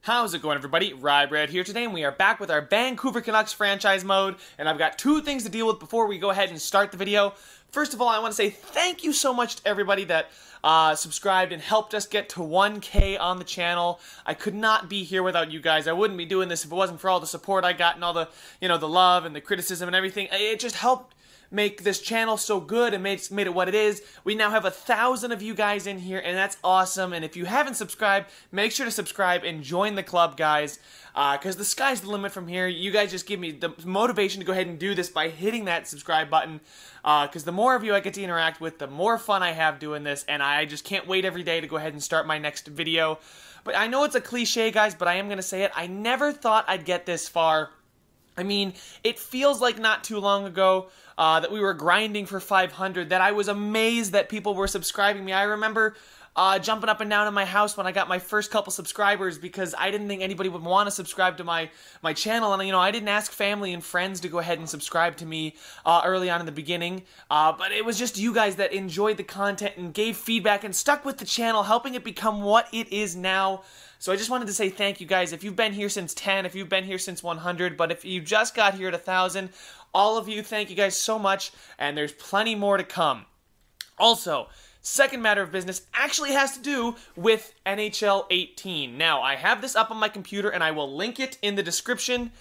How's it going, everybody? Rybread here today, and we are back with our Vancouver Canucks franchise mode, and I've got two things to deal with before we go ahead and start the video. First of all, I want to say thank you so much to everybody that subscribed and helped us get to 1K on the channel. I could not be here without you guys. I wouldn't be doing this if it wasn't for all the support I got and all the, the love and the criticism and everything. It just helped make this channel so good and made it what it is. We now have 1,000 of you guys in here, and that's awesome. And if you haven't subscribed, make sure to subscribe and join the club, guys, because the sky's the limit from here. You guys just give me the motivation to go ahead and do this by hitting that subscribe button, because the more of you I get to interact with, the more fun I have doing this, and I just can't wait every day to go ahead and start my next video. But I know it's a cliche, guys, but I am going to say it. I never thought I'd get this far. I mean, it feels like not too long ago that we were grinding for 500, that I was amazed that people were subscribing me. I remember jumping up and down in my house when I got my first couple subscribers because I didn't think anybody would want to subscribe to my channel. And, I didn't ask family and friends to go ahead and subscribe to me early on in the beginning. But it was just you guys that enjoyed the content and gave feedback and stuck with the channel, helping it become what it is now. So I just wanted to say thank you, guys. If you've been here since 10, if you've been here since 100, but if you just got here at 1,000, all of you, thank you guys so much, and there's plenty more to come. Also, second matter of business actually has to do with NHL 18. Now, I have this up on my computer, and I will link it in the description.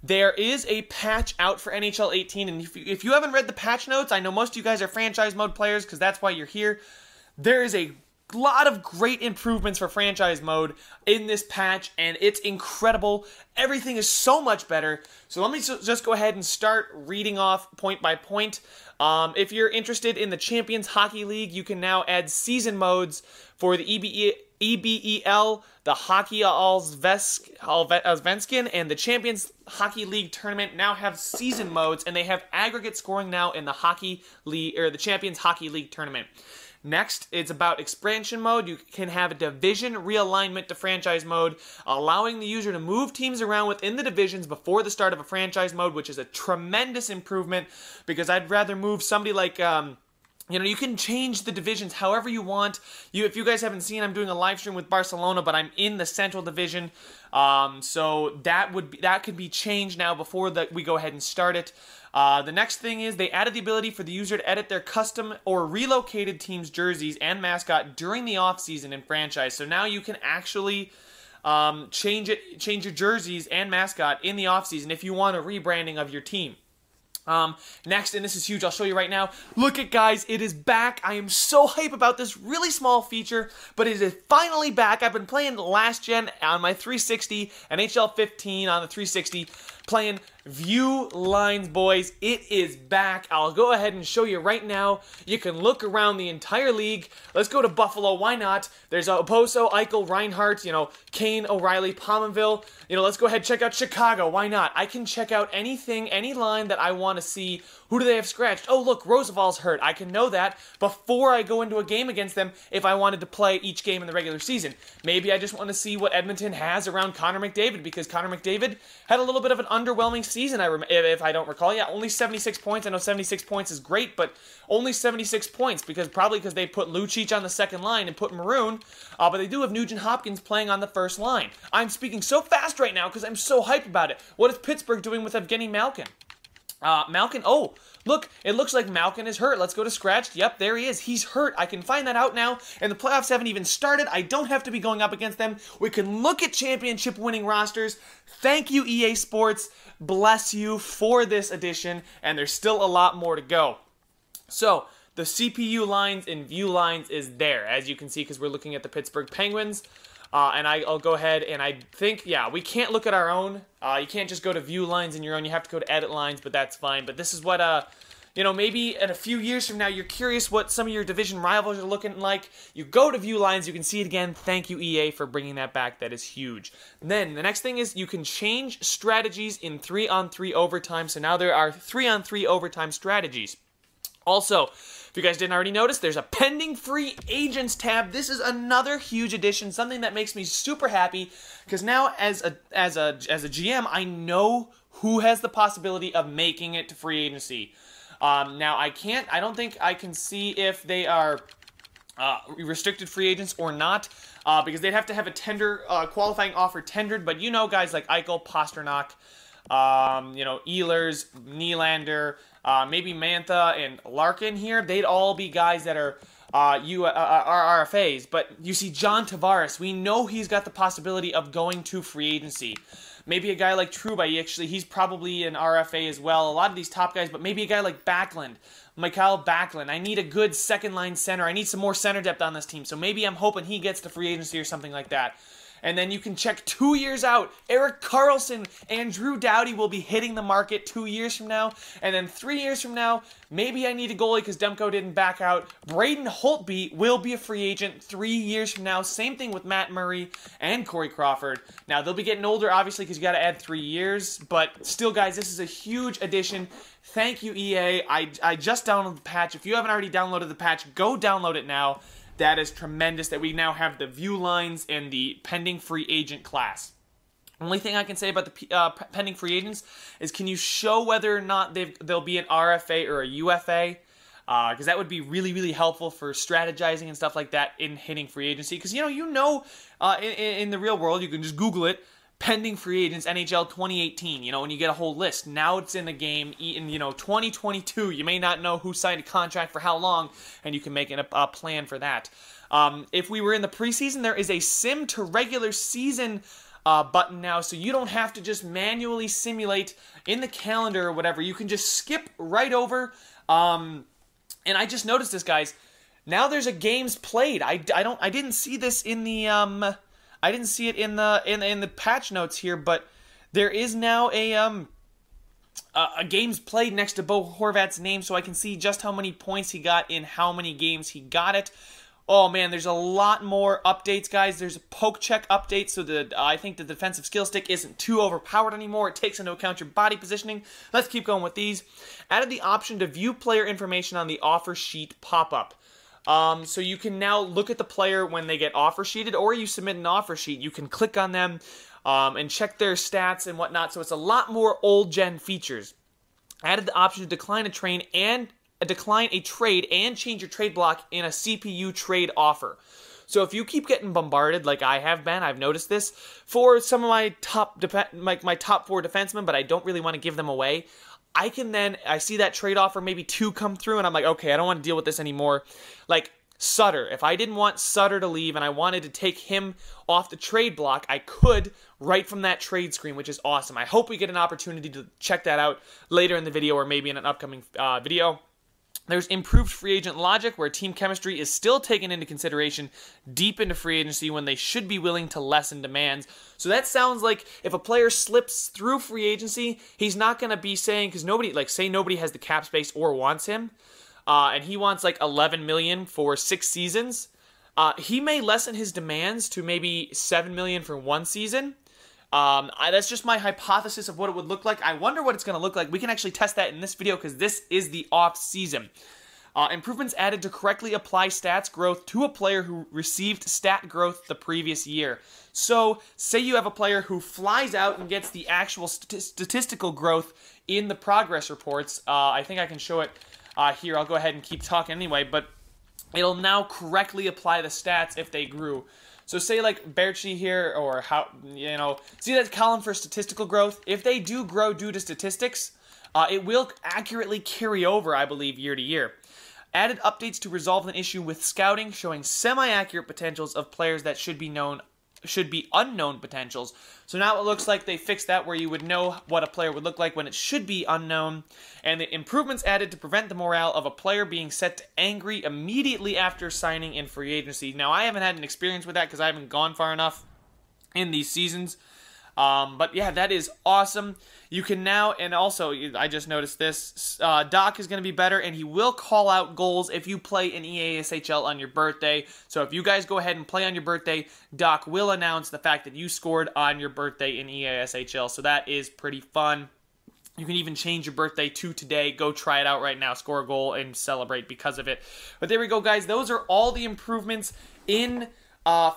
There is a patch out for NHL 18, and if you haven't read the patch notes, I know most of you guys are franchise mode players because that's why you're here. There is a lot of great improvements for franchise mode in this patch, and it's incredible. Everything is so much better. So let me just go ahead and start reading off point by point. If you're interested in the Champions Hockey League, you can now add season modes for the EBEL, the Hockey Allsvenskan, and the Champions Hockey League tournament now have season modes, and they have aggregate scoring now in the Hockey League or the Champions Hockey League tournament. Next, it's about expansion mode. You can have a division realignment to franchise mode, allowing the user to move teams around within the divisions before the start of a franchise mode, which is a tremendous improvement because I'd rather move somebody like, you can change the divisions however you want. If you guys haven't seen, I'm doing a live stream with Barcelona, but I'm in the Central Division, so that could be changed now before we go ahead and start it. The next thing is they added the ability for the user to edit their custom or relocated team's jerseys and mascot during the off-season in franchise. So now you can actually change your jerseys and mascot in the off-season if you want a rebranding of your team. Next, and this is huge, I'll show you right now. Look at, guys, it is back. I am so hype about this really small feature, but it is finally back. I've been playing last gen on my 360, NHL 15 on the 360, playing View Lines, boys. It is back. I'll go ahead and show you right now. You can look around the entire league. Let's go to Buffalo. Why not? There's Oposo, Eichel, Reinhart, Kane, O'Reilly, Pominville. Let's go ahead and check out Chicago. Why not? I can check out anything, any line that I want to see. Who do they have scratched? Oh, look, Roosevelt's hurt. I can know that before I go into a game against them if I wanted to play each game in the regular season. Maybe I just want to see what Edmonton has around Connor McDavid, because Connor McDavid had a little bit of an underwhelming season, if I don't recall. Yeah, only 76 points. I know 76 points is great, but only 76 points, probably because they put Lucic on the second line and put Maroon, but they do have Nugent Hopkins playing on the first line. I'm speaking so fast right now because I'm so hyped about it. What is Pittsburgh doing with Evgeny Malkin? Malkin, oh, look, it looks like Malkin is hurt. Let's go to scratched. Yep, there he is. He's hurt. I can find that out now, and the playoffs haven't even started. I don't have to be going up against them. We can look at championship-winning rosters. Thank you, EA Sports. Bless you for this edition, and there's still a lot more to go. So, the CPU lines and view lines is there, as you can see, because we're looking at the Pittsburgh Penguins. And I'll go ahead and I think, yeah, we can't look at our own. You can't just go to view lines in your own. You have to go to edit lines, but that's fine. But this is what, maybe in a few years from now, you're curious what some of your division rivals are looking like. You go to view lines, you can see it again. Thank you, EA, for bringing that back. That is huge. And then the next thing is you can change strategies in 3-on-3 overtime. So now there are 3-on-3 overtime strategies. Also, if you guys didn't already notice, there's a pending free agents tab. This is another huge addition, something that makes me super happy because now as a GM, I know who has the possibility of making it to free agency. Now I don't think I can see if they are restricted free agents or not, because they'd have to have a qualifying offer tendered. But guys like Eichel, Pasternak, Ehlers, Nylander, maybe Mantha and Larkin here, they'd all be guys that are RFAs. But you see John Tavares, we know he's got the possibility of going to free agency. Maybe a guy like Trouba, he's probably an RFA as well. A lot of these top guys, but maybe a guy like Mikael Backlund. I need a good second-line center. I need some more center depth on this team. So maybe I'm hoping he gets to free agency or something like that. And then you can check 2 years out. Erik Karlsson and Drew Doughty will be hitting the market 2 years from now. And then 3 years from now, maybe I need a goalie because Demko didn't back out. Braden Holtby will be a free agent 3 years from now. Same thing with Matt Murray and Corey Crawford. Now, they'll be getting older, obviously, because you got to add 3 years. But still, guys, this is a huge addition. Thank you, EA. I just downloaded the patch. If you haven't already downloaded the patch, go download it now. That is tremendous that we now have the view lines and the pending free agent class. Only thing I can say about the pending free agents is, can you show whether or not they'll be an RFA or a UFA? Because that would be really, really helpful for strategizing and stuff like that in hitting free agency. Because, in the real world, you can just Google it. Pending free agents, NHL 2018, and you get a whole list. Now it's in the game, in 2022, you may not know who signed a contract for how long, and you can make a plan for that. If we were in the preseason, there is a sim to regular season button now, so you don't have to just manually simulate in the calendar or whatever. You can just skip right over, and I just noticed this, guys. Now there's a games played. I didn't see this in the I didn't see it in the patch notes here, but there is now a games played next to Bo Horvat's name, so I can see just how many points he got in how many games he got it. Oh man, there's a lot more updates, guys. There's a poke check update, so I think the defensive skill stick isn't too overpowered anymore. It takes into account your body positioning. Let's keep going with these. Added the option to view player information on the offer sheet pop-up. So you can now look at the player when they get offer sheeted, or you submit an offer sheet. You can click on them and check their stats and whatnot. So it's a lot more old gen features. Added the option to decline a trade and change your trade block in a CPU trade offer. So if you keep getting bombarded like I have been, I've noticed this for some of my top 4 defensemen, but I don't really want to give them away. I see that trade offer, maybe 2 come through, and I'm like, okay, I don't want to deal with this anymore. Like Sutter, if I didn't want Sutter to leave and I wanted to take him off the trade block, I could right from that trade screen, which is awesome. I hope we get an opportunity to check that out later in the video or maybe in an upcoming video. There's improved free agent logic, where team chemistry is still taken into consideration deep into free agency when they should be willing to lessen demands. So that sounds like if a player slips through free agency, he's not going to be saying, because say nobody has the cap space or wants him, and he wants like $11 million for 6 seasons, he may lessen his demands to maybe $7 million for 1 season. That's just my hypothesis of what it would look like. I wonder what it's going to look like. We can actually test that in this video because this is the off-season. Improvements added to correctly apply stats growth to a player who received stat growth the previous year. So, say you have a player who flies out and gets the actual statistical growth in the progress reports. I think I can show it here. I'll go ahead and keep talking anyway, but it'll now correctly apply the stats if they grew. So say like Berchi here, or see that column for statistical growth? If they do grow due to statistics, it will accurately carry over, I believe, year to year. Added updates to resolve an issue with scouting, showing semi-accurate potentials of players that should be unknown potentials. So now it looks like they fixed that, where you would know what a player would look like when it should be unknown. And the improvements added to prevent the morale of a player being set to angry immediately after signing in free agency. Now, I haven't had an experience with that because I haven't gone far enough in these seasons. But yeah, that is awesome. You can now, and also, I just noticed this, Doc is going to be better, and he will call out goals if you play in EASHL on your birthday. So if you guys go ahead and play on your birthday, Doc will announce the fact that you scored on your birthday in EASHL. So that is pretty fun. You can even change your birthday to today. Go try it out right now. Score a goal and celebrate because of it. But there we go, guys. Those are all the improvements in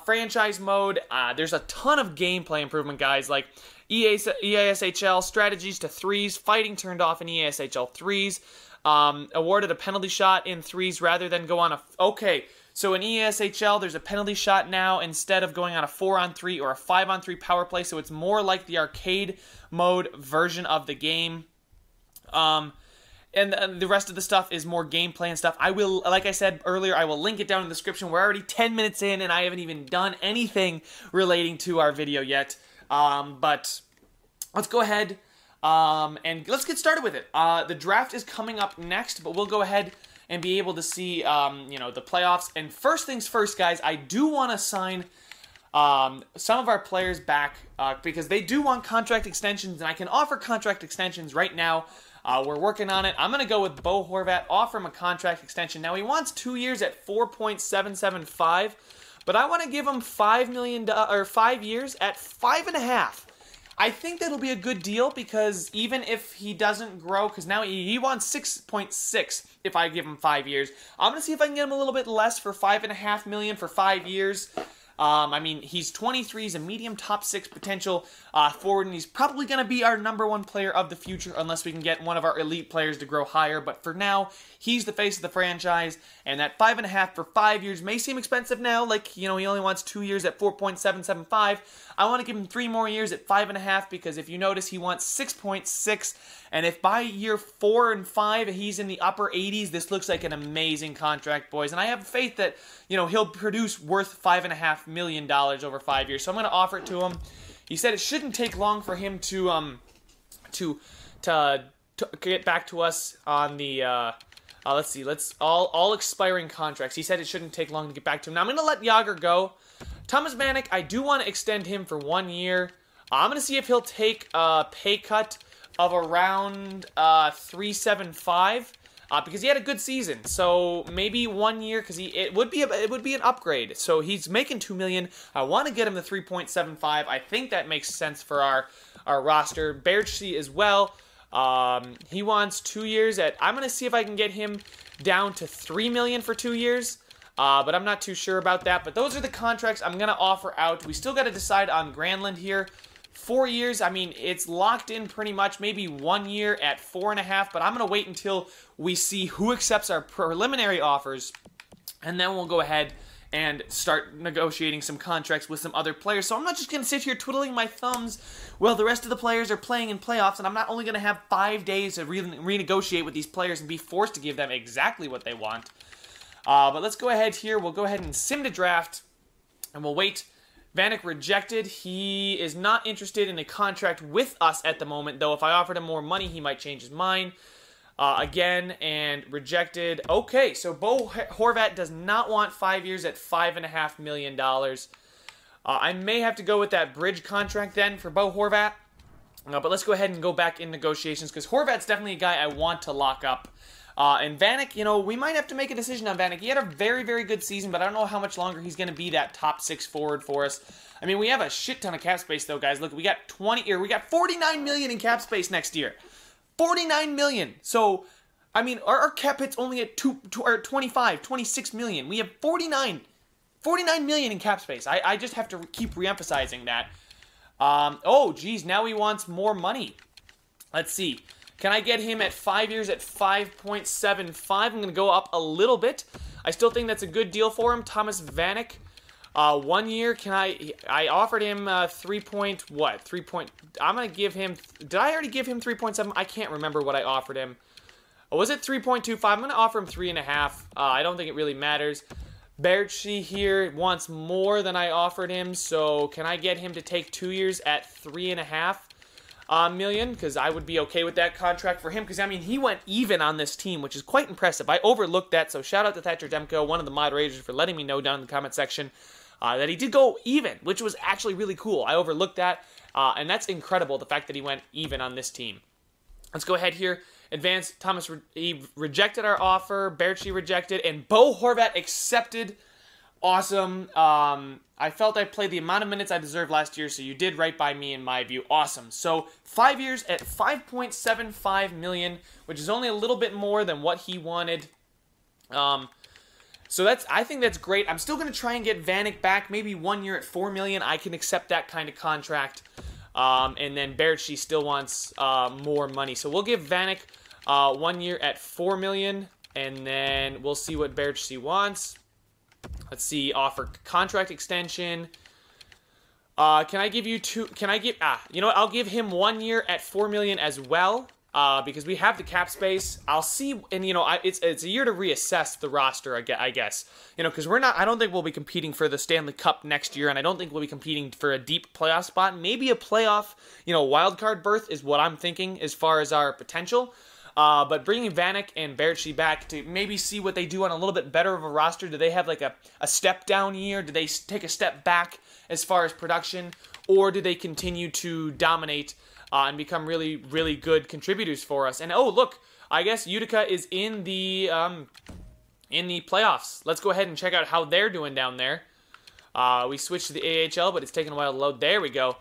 franchise mode. There's a ton of gameplay improvement, guys, like EASHL strategies to 3s, fighting turned off in EASHL 3s, awarded a penalty shot in 3s rather than go on a... Okay, So in ESHL, there's a penalty shot now instead of going on a 4-on-3 or a 5-on-3 power play, so it's more like the arcade mode version of the game. And the rest of the stuff is more gameplay and stuff. I will, like I said earlier, I will link it down in the description. We're already 10 minutes in, and I haven't even done anything relating to our video yet. But let's go ahead and let's get started with it. The draft is coming up next, but we'll go ahead and be able to see, the playoffs. And first things first, guys, I do want to sign some of our players back because they do want contract extensions, and I can offer contract extensions right now. We're working on it. I'm going to go with Bo Horvat, offer him a contract extension. Now, he wants 2 years at $4.775, but I want to give him $5 million or 5 years at $5.5. I think that'll be a good deal because even if he doesn't grow, because now he wants 6.6 if I give him 5 years. I'm going to see if I can get him a little bit less for $5.5 million for 5 years. I mean, he's 23, he's a medium top 6 potential forward, and he's probably going to be our #1 player of the future unless we can get one of our elite players to grow higher. But for now, he's the face of the franchise, and that $5.5 for 5 years may seem expensive now. Like, he only wants 2 years at $4.775. I want to give him 3 more years at $5.5 because if you notice, he wants 6.6, and if by year 4 and 5 he's in the upper 80s, this looks like an amazing contract, boys. And I have faith that he'll produce worth $5.5 million over 5 years. So I'm going to offer it to him. He said it shouldn't take long for him to get back to us on the let's see, all expiring contracts. He said it shouldn't take long to get back to him. Now I'm going to let Jágr go. Thomas Vanek, I do want to extend him for 1 year. I'm going to see if he'll take a pay cut of around $3.75 because he had a good season. So maybe 1 year because it would be an upgrade. So he's making $2 million. I want to get him the 3.75. I think that makes sense for our roster. Berchi as well. He wants 2 years at. I'm going to see if I can get him down to $3 million for 2 years. But I'm not too sure about that. But those are the contracts I'm going to offer out. We still got to decide on Granlund here. 4 years, I mean, it's locked in pretty much. Maybe 1 year at $4.5. But I'm going to wait until we see who accepts our preliminary offers. And then we'll go ahead and start negotiating some contracts with some other players. So I'm not just going to sit here twiddling my thumbs while the rest of the players are playing in playoffs. And I'm not only going to have 5 days to renegotiate with these players and be forced to give them exactly what they want. But let's go ahead here. We'll go ahead and sim to draft, and we'll wait. Vanek rejected. He is not interested in a contract with us at the moment, though if I offered him more money, he might change his mind again, and rejected. Okay, so Bo Horvat does not want 5 years at $5.5 million. I may have to go with that bridge contract then for Bo Horvat, but let's go ahead and go back in negotiations because Horvat's definitely a guy I want to lock up. And Vanek, we might have to make a decision on Vanek. He had a very, very good season, but I don't know how much longer he's going to be that top 6 forward for us. I mean, we have a shit ton of cap space, though, guys. Look, we got $49 million in cap space next year. $49 million. So, I mean, our cap hit's only at 26 million. We have 49 million in cap space. I just have to keep reemphasizing that. Oh, geez, now he wants more money. Let's see. Can I get him at 5 years at 5.75? I'm going to go up a little bit. I still think that's a good deal for him. Thomas Vanek, 1 year. I offered him 3 point, what? 3 point, I'm going to give him, did I already give him 3.7? I can't remember what I offered him. Oh, was it 3.25? I'm going to offer him 3.5. I don't think it really matters. Berchi here wants more than I offered him, so can I get him to take 2 years at $3.5 million? Because I would be okay with that contract for him, because, I mean, he went even on this team, which is quite impressive. I overlooked that, so shout out to Thatcher Demko, one of the moderators, for letting me know down in the comment section that he did go even, which was actually really cool. I overlooked that, and that's incredible, the fact that he went even on this team. Let's go ahead here. Advance. Thomas, he rejected our offer. Berchi rejected. And Bo Horvat accepted. Awesome. I felt I played the amount of minutes I deserved last year, so you did right by me in my view. Awesome. So 5 years at $5.75 million, which is only a little bit more than what he wanted. So I think that's great. I'm still going to try and get Vanek back. Maybe 1 year at $4 million. I can accept that kind of contract. And then Berchi still wants more money. So we'll give Vanek 1 year at $4 million, and then we'll see what Berchi wants. Let's see, offer contract extension. Can I give you two? Can I give? You know what? I'll give him 1 year at $4 million as well. Because we have the cap space. I'll see, and you know, it's a year to reassess the roster, I guess. You know, because I don't think we'll be competing for the Stanley Cup next year, and I don't think we'll be competing for a deep playoff spot. Maybe a playoff, you know, wild card berth is what I'm thinking as far as our potential. But bringing Vanek and Berchi back to maybe see what they do on a little bit better of a roster. Do they have like a step down year? Do they take a step back as far as production? Or do they continue to dominate and become really, really good contributors for us? And oh, look, I guess Utica is in the playoffs. Let's go ahead and check out how they're doing down there. We switched to the AHL, but it's taking a while to load. There we go.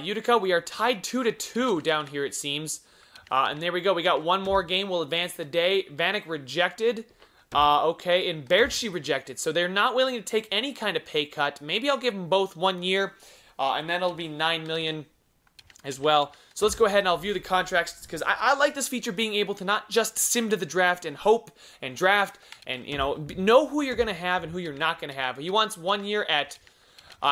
Utica, we are tied 2-2 down here, it seems. And there we go. We got one more game. We'll advance the day. Vanek rejected. Okay, and Berchi rejected. So they're not willing to take any kind of pay cut. Maybe I'll give them both 1 year, and then it'll be $9 million as well. So let's go ahead and I'll view the contracts, because I like this feature, being able to not just sim to the draft and hope and draft and, you know who you're going to have and who you're not going to have. He wants 1 year at,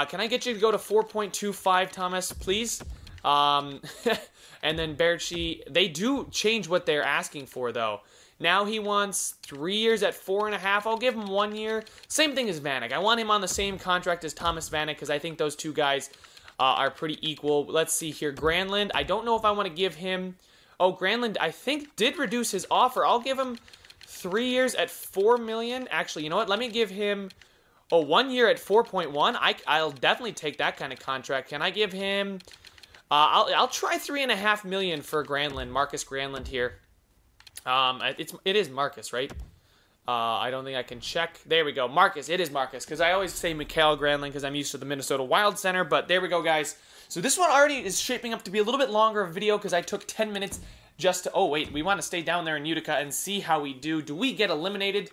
can I get you to go to 4.25, Thomas, please? And then Berchi, they do change what they're asking for, though. Now he wants 3 years at 4.5. I'll give him 1 year. Same thing as Vanek. I want him on the same contract as Thomas Vanek, because I think those two guys are pretty equal. Let's see here. Granlund, I don't know if I want to give him... Oh, Granlund, I think, did reduce his offer. I'll give him 3 years at $4 million. Actually, you know what? Let me give him 1 year at 4.1. I'll definitely take that kind of contract. Can I give him... I'll try $3.5 million for Granlund, Marcus Granlund here. It is Marcus, right? I don't think I can check. There we go. Marcus. It is Marcus, because I always say Mikhail Granlund because I'm used to the Minnesota Wild Center. But there we go, guys. So this one already is shaping up to be a little bit longer of a video, because I took 10 minutes just to... Oh, wait. We want to stay down there in Utica and see how we do. Do we get eliminated?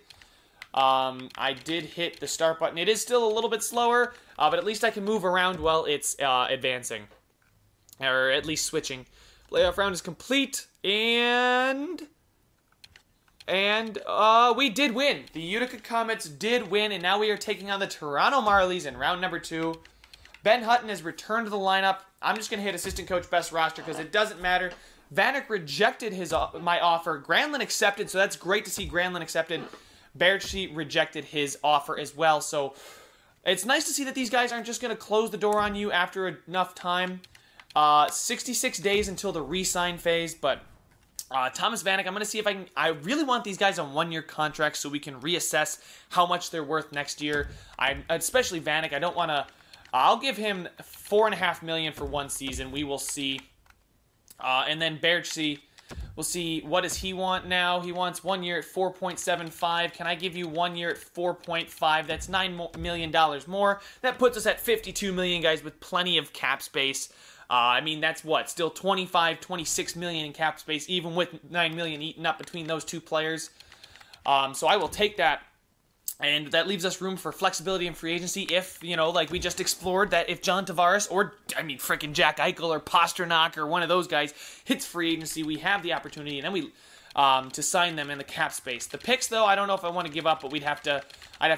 I did hit the start button. It is still a little bit slower, but at least I can move around while it's advancing. Or at least switching. Playoff round is complete, and we did win. The Utica Comets did win, and now we are taking on the Toronto Marlies in round number 2. Ben Hutton has returned to the lineup. I'm just going to hit assistant coach best roster because it doesn't matter. Vanek rejected my offer. Granlund accepted, so that's great to see Granlund accepted. Berchi rejected his offer as well, so it's nice to see that these guys aren't just going to close the door on you after enough time. 66 days until the re-sign phase, but Thomas Vanek, I'm going to see if I can... I really want these guys on 1 year contracts so we can reassess how much they're worth next year. Especially Vanek, I don't want to... I'll give him $4.5 million for 1 season. We will see. And then Berchi, we'll see, what does he want now? He wants 1 year at 4.75. Can I give you 1 year at 4.5? That's $9 million more. That puts us at $52 million, guys, with plenty of cap space. I mean, that's what? Still $26 million in cap space, even with $9 million eaten up between those two players. So I will take that. And that leaves us room for flexibility in free agency if, you know, like we just explored, that if John Tavares or, I mean, frickin' Jack Eichel or Pasternak or one of those guys hits free agency, we have the opportunity, and then we to sign them in the cap space. The picks, though, I don't know if I want to give up, but I'd have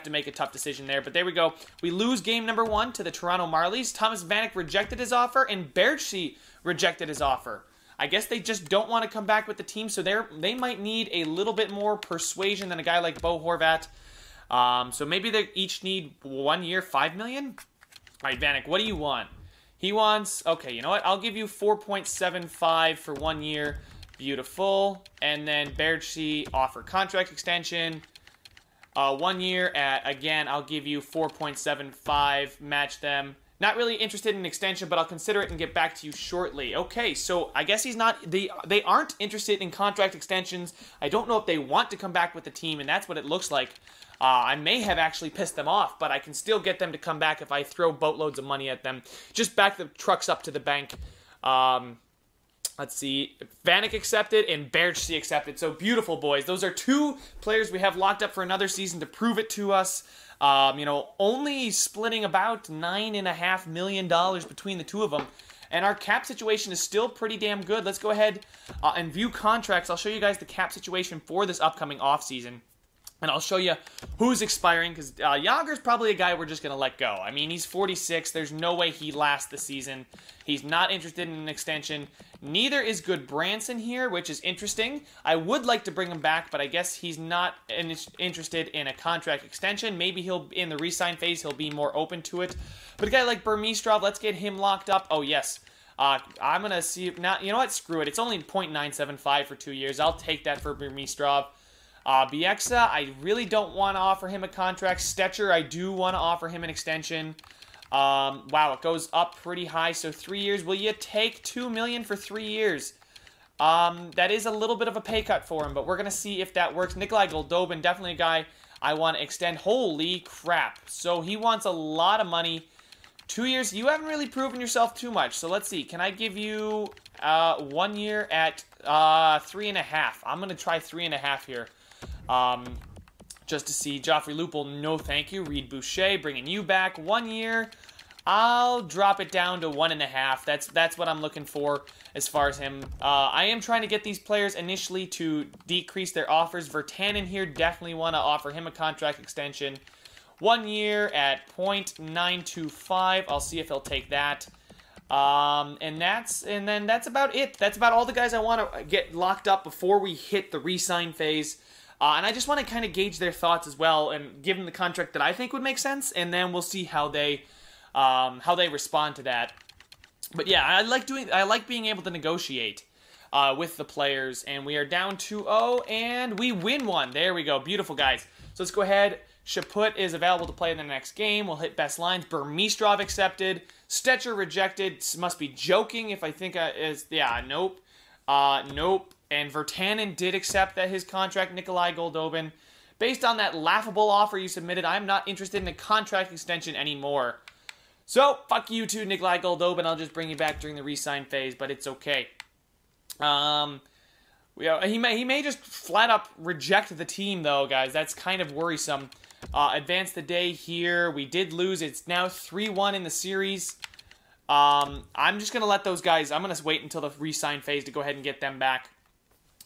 to make a tough decision there. But there we go. We lose game number 1 to the Toronto Marlies. Thomas Vanek rejected his offer, and Berchi rejected his offer. I guess they just don't want to come back with the team, so they might need a little bit more persuasion than a guy like Bo Horvat. So maybe they each need 1 year, $5 million? All right, Vanek, what do you want? He wants, okay, you know what? I'll give you 4.75 for 1 year. Beautiful. And then Berchi offer contract extension. 1 year at, again, I'll give you 4.75, match them. Not really interested in an extension, but I'll consider it and get back to you shortly. Okay, so I guess he's not, they aren't interested in contract extensions. I don't know if they want to come back with the team, and that's what it looks like. I may have actually pissed them off, but I can still get them to come back if I throw boatloads of money at them. Just back the trucks up to the bank. Let's see. Vanek accepted and Berchi accepted. So beautiful, boys. Those are 2 players we have locked up for another season to prove it to us. You know, only splitting about $9.5 million between the 2 of them. And our cap situation is still pretty damn good. Let's go ahead and view contracts. I'll show you guys the cap situation for this upcoming offseason. And I'll show you who's expiring, because Yager's probably a guy we're just going to let go. I mean, he's 46. There's no way he lasts the season. He's not interested in an extension. Neither is Goodbranson here, which is interesting. I would like to bring him back, but I guess he's not interested in a contract extension. Maybe he'll, in the re-sign phase, he'll be more open to it. But a guy like Burmistrov, let's get him locked up. Oh, yes. I'm going to see if now, you know what? Screw it. It's only 0.975 for 2 years. I'll take that for Burmistrov. Bieksa, I really don't want to offer him a contract. Stetcher, I do want to offer him an extension. Wow, it goes up pretty high, so 3 years. Will you take $2 million for 3 years? That is a little bit of a pay cut for him, but we're going to see if that works. Nikolai Goldobin, definitely a guy I want to extend. Holy crap. So he wants a lot of money. 2 years, you haven't really proven yourself too much, so let's see. Can I give you 1 year at 3.5? I'm going to try 3.5 here. Just to see. Joffrey Lupul, no thank you. Reed Boucher, bringing you back. 1 year. I'll drop it down to 1.5. That's what I'm looking for as far as him. I am trying to get these players initially to decrease their offers. Virtanen here, definitely want to offer him a contract extension. 1 year at 0.925. I'll see if he'll take that. And then that's about it. That's about all the guys I want to get locked up before we hit the re-sign phase. And I just want to kind of gauge their thoughts as well and give them the contract that I think would make sense, and then we'll see how they respond to that. But yeah, I like being able to negotiate with the players, and we are down 2-0, and we win one. There we go. Beautiful, guys. So let's go ahead. Chaput is available to play in the next game. We'll hit best lines. Burmistrov accepted. Stetcher rejected. Must be joking if I think is... Yeah, nope. Nope. And Virtanen did accept that his contract, Nikolai Goldobin. Based on that laughable offer you submitted, I'm not interested in a contract extension anymore. So, fuck you too, Nikolai Goldobin. I'll just bring you back during the re-sign phase, but it's okay. He may just flat up reject the team, though, guys. That's kind of worrisome. Advance the day here. We did lose. It's now 3-1 in the series. I'm just going to let those guys... I'm going to wait until the re-sign phase to go ahead and get them back.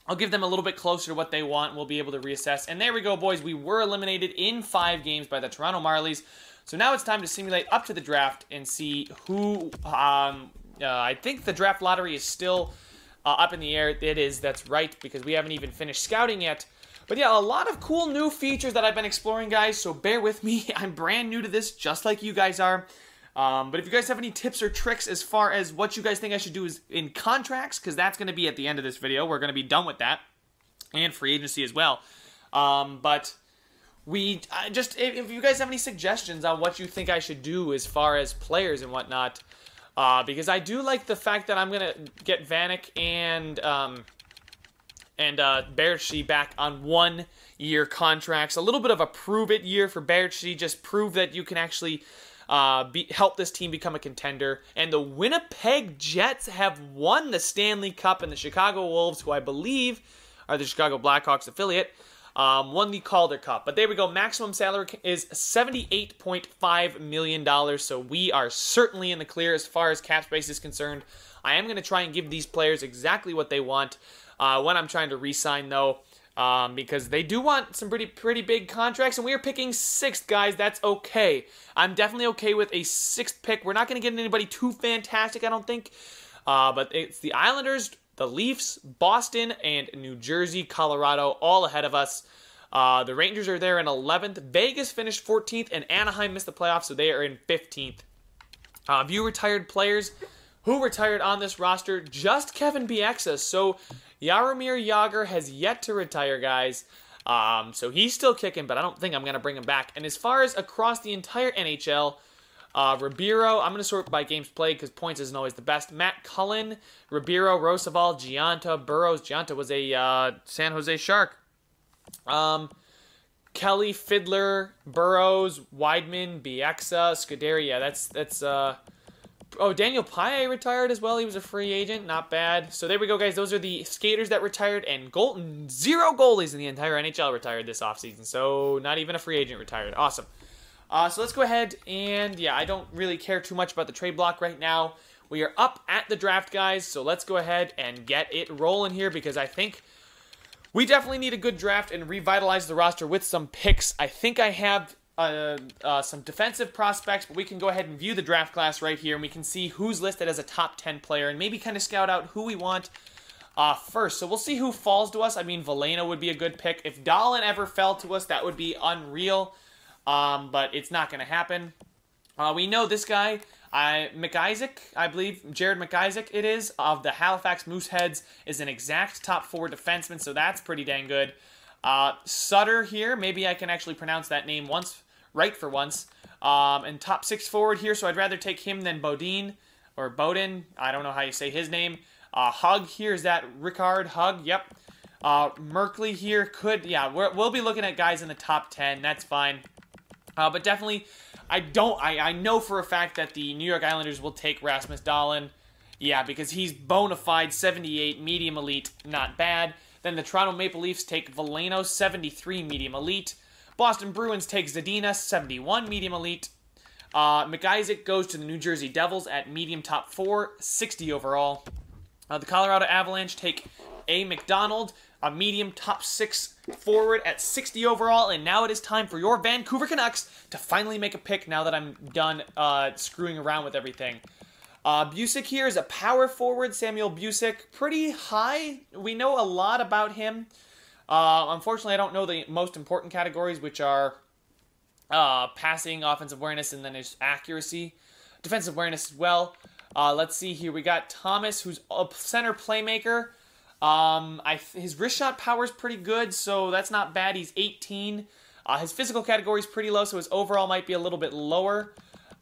I'll give them a little bit closer to what they want. We'll be able to reassess. And there we go, boys. We were eliminated in 5 games by the Toronto Marlies. So now it's time to simulate up to the draft and see who... I think the draft lottery is still up in the air. It is. That's right, because we haven't even finished scouting yet. But yeah, a lot of cool new features that I've been exploring, guys. So bear with me. I'm brand new to this, just like you guys are. But if you guys have any tips or tricks as far as what you guys think I should do is in contracts, because that's going to be at the end of this video. We're going to be done with that. And free agency as well. But if you guys have any suggestions on what you think I should do as far as players and whatnot. Because I do like the fact that I'm going to get Vanek and Berchi back on 1 year contracts. A little bit of a prove it year for Berchi. Just prove that you can actually... help this team become a contender. And the Winnipeg Jets have won the Stanley Cup, and the Chicago Wolves, who I believe are the Chicago Blackhawks affiliate, won the Calder Cup. But there we go. Maximum salary is $78.5 million, so we are certainly in the clear as far as cap space is concerned. I am going to try and give these players exactly what they want when I'm trying to re-sign, though. Because they do want some pretty big contracts, and we are picking 6th, guys. That's okay. I'm definitely okay with a 6th pick. We're not going to get anybody too fantastic, I don't think. But it's the Islanders, the Leafs, Boston, and New Jersey, Colorado, all ahead of us. The Rangers are there in 11th. Vegas finished 14th, and Anaheim missed the playoffs, so they are in 15th. View retired players. Who retired on this roster? Just Kevin Bieksa. So Jaromir Jagr has yet to retire, guys. So he's still kicking, but I don't think I'm going to bring him back. And as far as across the entire NHL, Ribeiro, I'm going to sort by games played because points isn't always the best. Matt Cullen, Ribeiro, Roosevelt, Gianta, Burrows. Gianta was a San Jose Shark. Kelly, Fiddler, Burrows, Weidman, Bieksa, Scuderi. Yeah, that's oh, Daniel Paille retired as well. He was a free agent. Not bad. So there we go, guys. Those are the skaters that retired, and 0 goalies in the entire NHL retired this offseason. So not even a free agent retired. Awesome. So let's go ahead and, yeah, I don't really care too much about the trade block right now. We are up at the draft, guys. So let's go ahead and get it rolling here because I think We definitely need a good draft and revitalize the roster with some picks. I think I have some defensive prospects, but we can go ahead and view the draft class right here, and we can see who's listed as a top 10 player, and maybe kind of scout out who we want first. So we'll see who falls to us. I mean, Veleno would be a good pick. If Dahlin ever fell to us, that would be unreal, but it's not going to happen. We know this guy, McIsaac, I believe, Jared McIsaac it is, of the Halifax Mooseheads, is an exact top 4 defenseman, so that's pretty dang good. Sutter here, maybe I can actually pronounce that name right for once. And top 6 forward here, so I'd rather take him than Bodin, or Bowden, I don't know how you say his name. Hug here, is that Rickard Hug? Yep. Merkley here we'll be looking at guys in the top 10, that's fine. But definitely, I know for a fact that the New York Islanders will take Rasmus Dahlin. Yeah, because he's bona fide 78, medium elite, not bad. Then the Toronto Maple Leafs take Veleno, 73, medium elite. Boston Bruins take Zadina, 71, medium elite. McIsaac goes to the New Jersey Devils at medium top 4, 60 overall. The Colorado Avalanche take A. McDonald, a medium top 6 forward at 60 overall, and now it is time for your Vancouver Canucks to finally make a pick now that I'm done screwing around with everything. Busick here is a power forward, Samuel Busick, pretty high. We know a lot about him. Unfortunately, I don't know the most important categories, which are passing, offensive awareness, and then there's accuracy. Defensive awareness as well. Let's see here. We got Thomas, who's a center playmaker. His wrist shot power is pretty good, so that's not bad. He's 18. His physical category is pretty low, so his overall might be a little bit lower.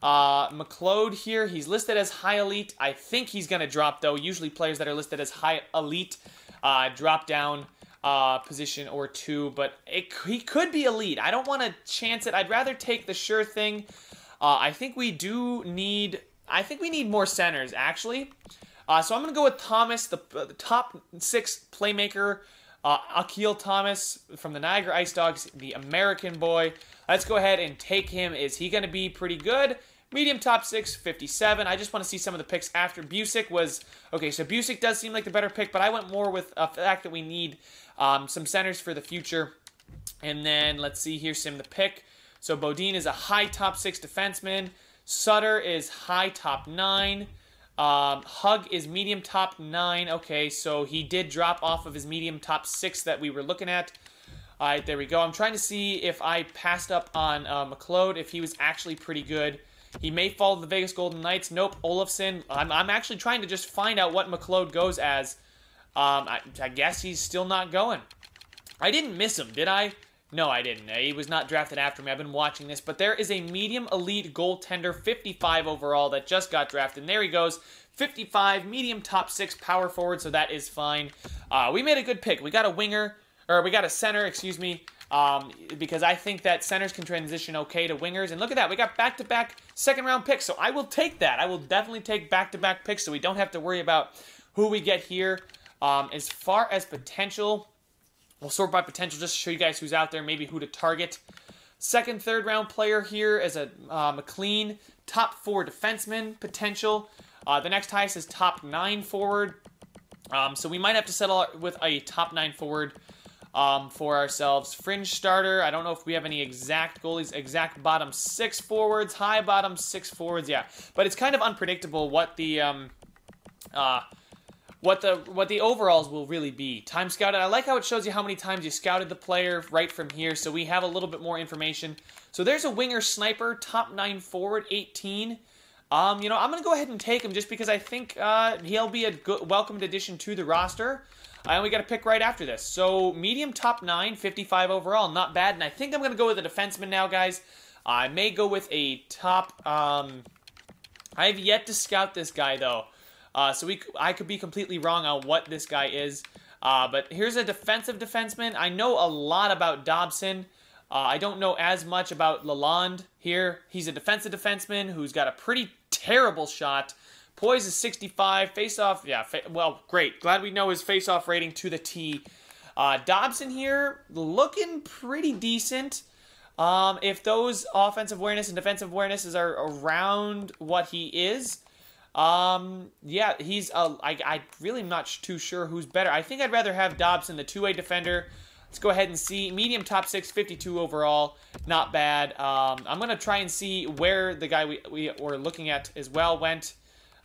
McLeod here, he's listed as high elite. I think he's going to drop, though. Usually players that are listed as high elite drop down position or 2, but he could be elite. I don't want to chance it. I'd rather take the sure thing. I think we need more centers, actually. So I'm going to go with Thomas, the top 6 playmaker, Akil Thomas from the Niagara Ice Dogs, the American boy. Let's go ahead and take him. Is he going to be pretty good? Medium top 6, 57. I just want to see some of the picks after. Busick was... Okay, so Busick does seem like the better pick, but I went more with the fact that we need some centers for the future. And then, let's see here, Sim the pick. So Bodin is a high top 6 defenseman. Sutter is high top 9. Hug is medium top 9. Okay, so he did drop off of his medium top 6 that we were looking at. Alright, there we go. I'm trying to see if I passed up on McLeod, if he was actually pretty good. He may fall to the Vegas Golden Knights. Nope, Olofsson. I'm actually trying to just find out what McLeod goes as. I guess he's still not going. I didn't miss him, did I? No, I didn't. He was not drafted after me. I've been watching this. But there is a medium elite goaltender, 55 overall, that just got drafted. And there he goes. 55, medium top 6 power forward, so that is fine. We made a good pick. We got a winger, or we got a center, excuse me, because I think that centers can transition okay to wingers. And look at that. We got back-to-back second-round picks, so I will take that. I will definitely take back-to-back picks so we don't have to worry about who we get here. As far as potential... We'll sort by potential just to show you guys who's out there, maybe who to target. Second, third round player here is a McLean. Top 4 defenseman potential. The next highest is top 9 forward. So we might have to settle with a top 9 forward for ourselves. Fringe starter. I don't know if we have any exact goalies. Exact bottom 6 forwards. High bottom 6 forwards. Yeah. But it's kind of unpredictable what the... What the overalls will really be. Time scouted. I like how it shows you how many times you scouted the player right from here, so we have a little bit more information. So there's a winger sniper, top 9 forward, 18. You know, I'm going to go ahead and take him just because I think he'll be a good, welcomed addition to the roster. And we got to pick right after this. So medium top 9, 55 overall, not bad. And I think I'm going to go with a defenseman now, guys. I may go with a top... I have yet to scout this guy, though. So I could be completely wrong on what this guy is. But here's a defensive defenseman. I know a lot about Dobson. I don't know as much about Lalonde here. He's a defensive defenseman who's got a pretty terrible shot. Poise is 65. Face-off, yeah, well, great. Glad we know his face-off rating to the T. Dobson here, looking pretty decent. If those offensive awareness and defensive awarenesses are around what he is... Yeah, he's, I really am not too sure who's better. I think I'd rather have Dobson, the two-way defender. Let's go ahead and see. Medium top 6, 52 overall. Not bad. I'm going to try and see where the guy we were looking at as well went.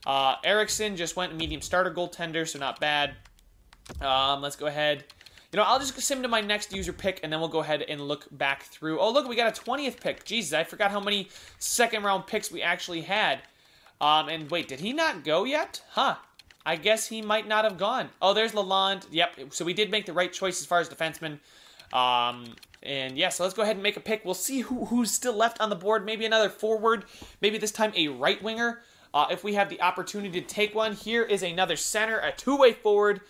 Erickson just went medium starter goaltender, so not bad. Let's go ahead. You know, I'll just sim to my next user pick, and then we'll go ahead and look back through. Oh, look, we got a 20th pick. Jesus, I forgot how many second-round picks we actually had. And wait, did he not go yet? Huh. I guess he might not have gone. Oh, there's Lalonde. Yep, so we did make the right choice as far as defenseman. And yeah, so let's go ahead and make a pick. We'll see who's still left on the board. Maybe another forward. Maybe this time a right winger. If we have the opportunity to take one. Here is another center, a two-way forward.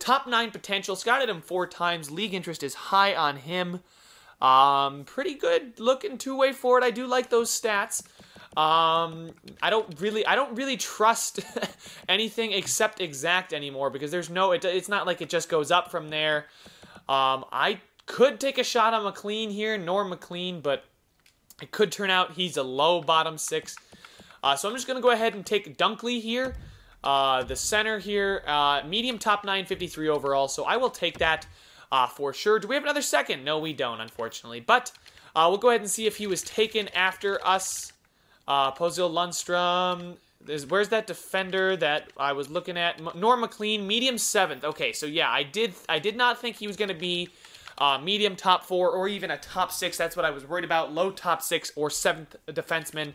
Top 9 potential. Scouted him 4 times. League interest is high on him. Pretty good looking two-way forward. I do like those stats. I don't really trust anything except exact anymore because there's no, it's not like it just goes up from there. I could take a shot on McLean here, Norm McLean, but it could turn out he's a low bottom 6. So I'm just going to go ahead and take Dunkley here. The center here, medium top 9, 53 overall, so I will take that for sure. Do we have another second? No, we don't, unfortunately. But we'll go ahead and see if he was taken after us. Pozil Lundstrom. Where's that defender that I was looking at? Norm McLean, medium 7th. Okay, so yeah, I did not think he was going to be medium top 4 or even a top 6. That's what I was worried about. Low top 6 or 7th defenseman.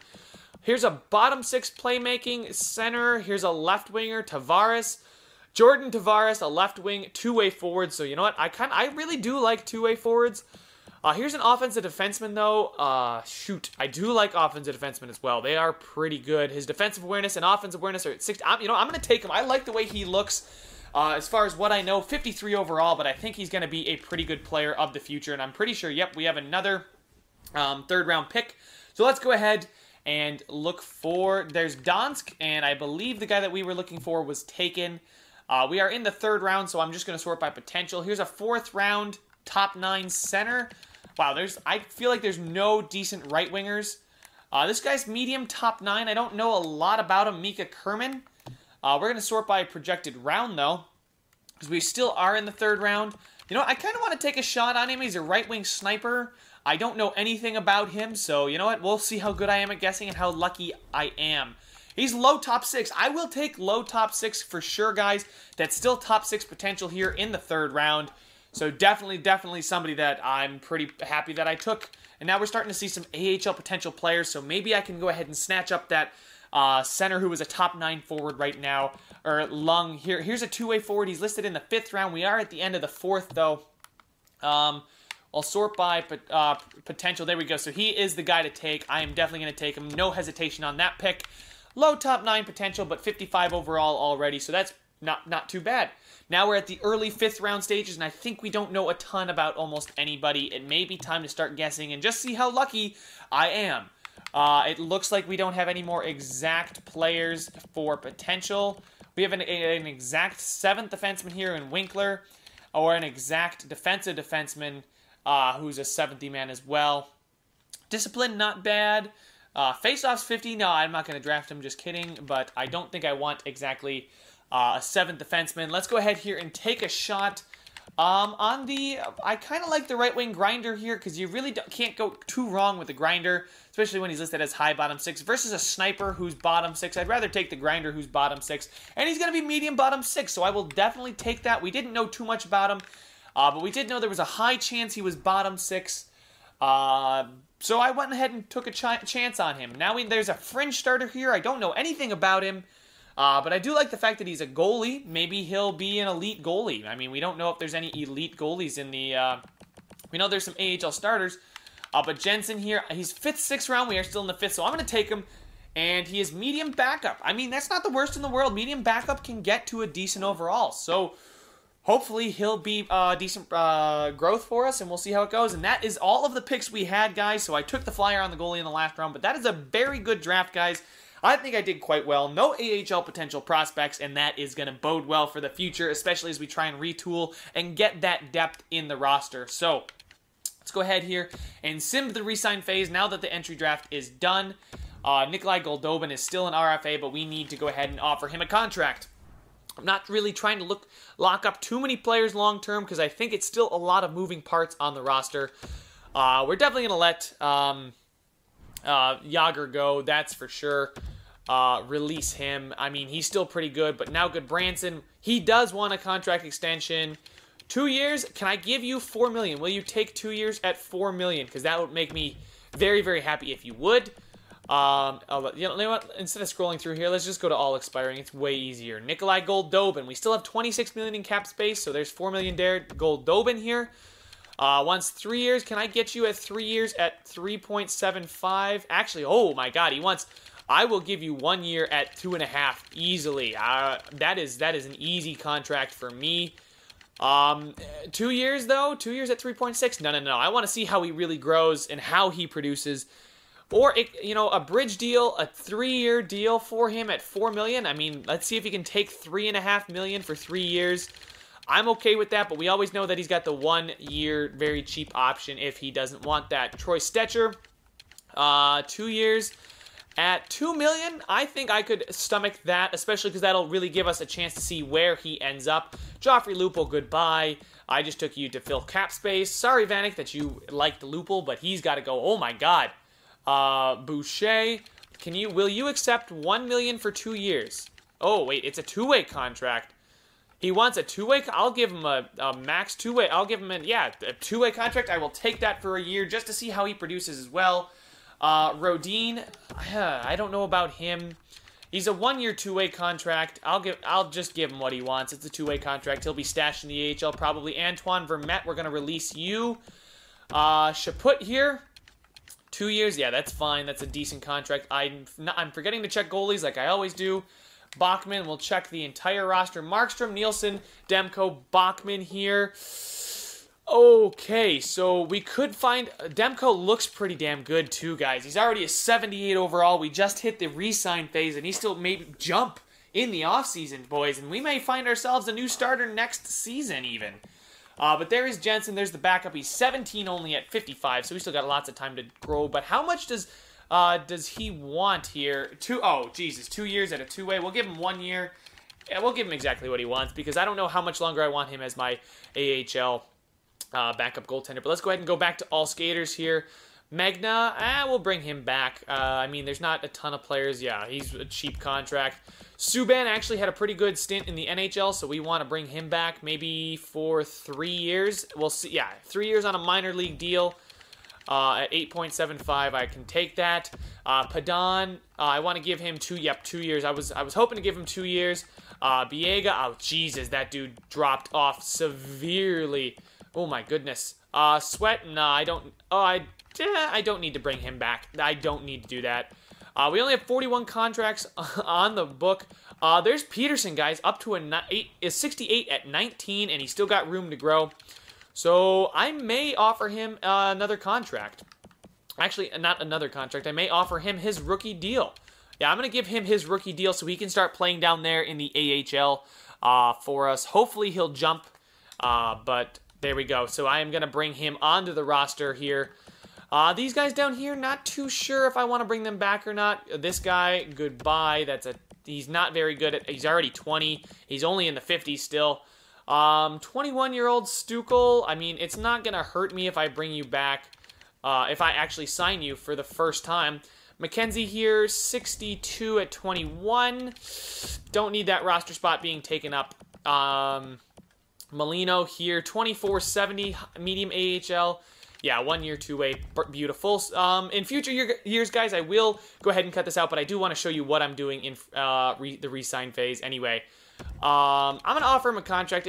Here's a bottom 6 playmaking center. Here's a left winger, Tavares. Jordan Tavares, a left wing, two-way forward. So you know what? I really do like two-way forwards. Here's an offensive defenseman, though. Shoot, I do like offensive defensemen as well. They are pretty good. His defensive awareness and offensive awareness are at 6. I'm going to take him. I like the way he looks as far as what I know. 53 overall, but I think he's going to be a pretty good player of the future. And I'm pretty sure, yep, we have another third-round pick. So let's go ahead and look for, there's Donsk, and I believe the guy that we were looking for was taken. We are in the 3rd round, so I'm just going to sort by potential. Here's a 4th round top 9 center. Wow, I feel like there's no decent right wingers. This guy's medium top 9. I don't know a lot about him. Mika Kerman. We're going to sort by projected round, though, because we still are in the 3rd round. You know, I kind of want to take a shot on him. He's a right wing sniper. I don't know anything about him, so you know what? We'll see how good I am at guessing and how lucky I am. He's low top 6. I will take low top 6 for sure, guys. That's still top 6 potential here in the 3rd round. So definitely somebody that I'm pretty happy that I took. And now we're starting to see some AHL potential players, so maybe I can go ahead and snatch up that center who is a top 9 forward right now. Or Lung. Here's a two-way forward. He's listed in the 5th round. We are at the end of the 4th, though. I'll sort by potential. There we go. So he is the guy to take. I am definitely going to take him. No hesitation on that pick. Low top 9 potential, but 55 overall already. So that's not too bad. Now we're at the early 5th round stages, and I think we don't know a ton about almost anybody. It may be time to start guessing and just see how lucky I am. It looks like we don't have any more exact players for potential. We have an exact 7th defenseman here in Winkler, or an exact defensive defenseman who's a 7th man as well. Discipline, not bad. Face-offs, 50. No, I'm not going to draft him, just kidding. But I don't think I want exactly a 7th defenseman. Let's go ahead here and take a shot on the... I kind of like the right-wing grinder here because you really can't go too wrong with the grinder, especially when he's listed as high bottom 6 versus a sniper who's bottom 6. I'd rather take the grinder who's bottom 6. And he's going to be medium bottom 6, so I will definitely take that. We didn't know too much about him, but we did know there was a high chance he was bottom 6. So I went ahead and took a chance on him. Now there's a fringe starter here. I don't know anything about him. But I do like the fact that he's a goalie. Maybe he'll be an elite goalie. I mean, we don't know if there's any elite goalies in the... we know there's some AHL starters. But Jensen here, he's 5th, 6th round. We are still in the 5th, so I'm going to take him. And he is medium backup. I mean, that's not the worst in the world. Medium backup can get to a decent overall. So hopefully he'll be decent growth for us, and we'll see how it goes. And that is all of the picks we had, guys. So I took the flyer on the goalie in the last round. But that is a very good draft, guys. I think I did quite well. No AHL potential prospects, and that is going to bode well for the future, especially as we try and retool and get that depth in the roster. So let's go ahead here and sim to the re-sign phase now that the entry draft is done. Nikolai Goldobin is still an RFA, but we need to go ahead and offer him a contract. I'm not really trying to lock up too many players long-term because I think it's still a lot of moving parts on the roster. We're definitely going to let Yager go, that's for sure. Release him. I mean, he's still pretty good, but now Goodbranson, he does want a contract extension. 2 years, can I give you $4 million? Will you take 2 years at $4 million? Because that would make me very, very happy if you would. You know what? Instead of scrolling through here, let's just go to all expiring. It's way easier. Nikolai Goldobin. We still have $26 million in cap space, so there's $4 million there. Goldobin here. Wants 3 years. Can I get you at 3 years at 3.75? Actually, oh my God, he wants. I will give you 1 year at 2.5 easily. That is an easy contract for me. 2 years though. 2 years at 3.6. No. I want to see how he really grows and how he produces. Or, a bridge deal, a 3-year deal for him at $4 million. I mean, let's see if he can take $3.5 million for 3 years. I'm okay with that, but we always know that he's got the 1 year very cheap option if he doesn't want that. Troy Stetcher, 2 years at $2 million. I think I could stomach that, especially because that'll really give us a chance to see where he ends up. Joffrey Lupul, goodbye. I just took you to fill cap space. Sorry, Vanek, that you liked Lupul, but he's got to go. Oh my God. Boucher, will you accept $1 million for 2 years? Oh, wait, it's a 2-way contract. He wants a 2-way, I'll give him a max 2-way, I'll give him a 2-way contract. I will take that for a year just to see how he produces as well. Rodin, I don't know about him. He's a 1-year 2-way contract. I'll just give him what he wants. It's a 2-way contract. He'll be stashed in the AHL probably. Antoine Vermette, we're going to release you. Chaput here. 2 years, yeah, that's fine. That's a decent contract. I'm forgetting to check goalies like I always do. Bachman, we'll check the entire roster. Markstrom, Nielsen, Demko, Bachman here. Okay, so we could find... Demko looks pretty damn good too, guys. He's already a 78 overall. We just hit the re-sign phase, and he still may jump in the offseason, boys. And we may find ourselves a new starter next season, even. But there is Jensen. There's the backup. He's 17 only at 55, so we still got lots of time to grow. But how much does he want here? 2 years at a 2-way. We'll give him 1 year. Yeah, we'll give him exactly what he wants because I don't know how much longer I want him as my AHL backup goaltender. But let's go ahead and go back to all skaters here. Magna, we'll bring him back. I mean, there's not a ton of players. Yeah, he's a cheap contract. Subban actually had a pretty good stint in the NHL, so we want to bring him back maybe for 3 years. We'll see. Yeah, 3 years on a minor league deal at 8.75. I can take that. Padan, I want to give him 2 years. I was hoping to give him 2 years. Biega, oh Jesus, that dude dropped off severely. Oh my goodness. Sweat, no, I don't. I don't need to bring him back. I don't need to do that. We only have 41 contracts on the book. There's Peterson, guys, up to a 68 at 19, and he's still got room to grow. So I may offer him another contract. Actually, not another contract. I may offer him his rookie deal. Yeah, I'm going to give him his rookie deal so he can start playing down there in the AHL for us. Hopefully he'll jump, but there we go. So I am going to bring him onto the roster here. These guys down here, not too sure if I want to bring them back or not. This guy, goodbye. He's not very good at. He's already 20. He's only in the 50s still. 21-year-old Stukel. I mean, it's not gonna hurt me if I bring you back. If I actually sign you for the first time. McKenzie here, 62 at 21. Don't need that roster spot being taken up. Molino here, 24-70, medium AHL. Yeah, 1 year, 2-way, beautiful. In future years, guys, I will go ahead and cut this out, but I do want to show you what I'm doing in the re-sign phase anyway. I'm going to offer him a contract.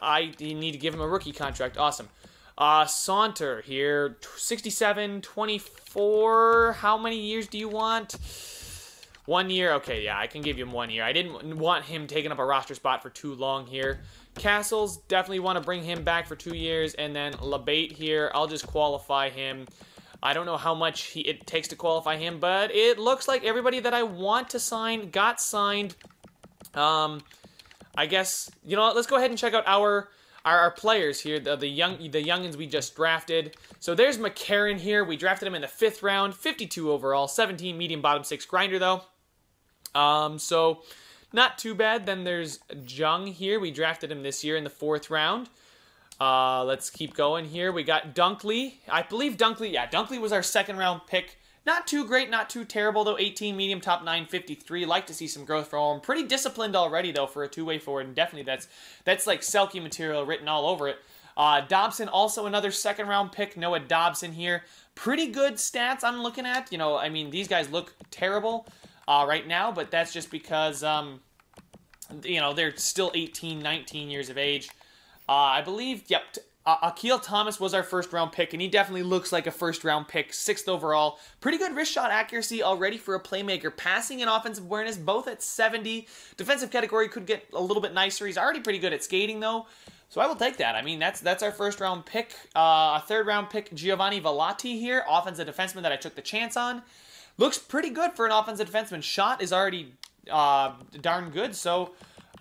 I need to give him a rookie contract. Awesome. Saunter here, 67, 24. How many years do you want? 1 year. Okay, yeah, I can give him 1 year. I didn't want him taking up a roster spot for too long here. Castles, definitely want to bring him back for 2 years. And then LeBate here, I'll just qualify him. I don't know how much it takes to qualify him, but it looks like everybody that I want to sign got signed. I guess, you know what, let's go ahead and check out our our players here, the youngins we just drafted. So there's McCarron here. We drafted him in the 5th round, 52 overall, 17 medium bottom 6 grinder though. So not too bad. Then there's Jung here. We drafted him this year in the 4th round. Let's keep going here. We got Dunkley. I believe Dunkley, yeah, Dunkley was our 2nd round pick. Not too great, not too terrible, though. 18 medium, top 9, 53. Like to see some growth from him. Pretty disciplined already, though, for a two-way forward. And definitely that's like Selke material written all over it. Dobson, also another 2nd round pick. Noah Dobson here. Pretty good stats I'm looking at. You know, I mean, these guys look terrible right now, but that's just because, you know, they're still 18, 19 years of age. I believe, yep, Akil Thomas was our 1st round pick, and he definitely looks like a 1st round pick, 6th overall. Pretty good wrist shot accuracy already for a playmaker. Passing and offensive awareness, both at 70. Defensive category could get a little bit nicer. He's already pretty good at skating, though. So I will take that. I mean, that's our 1st round pick. A 3rd round pick, Giovanni Velati here, offensive defenseman that I took the chance on. Looks pretty good for an offensive defenseman. Shot is already darn good, so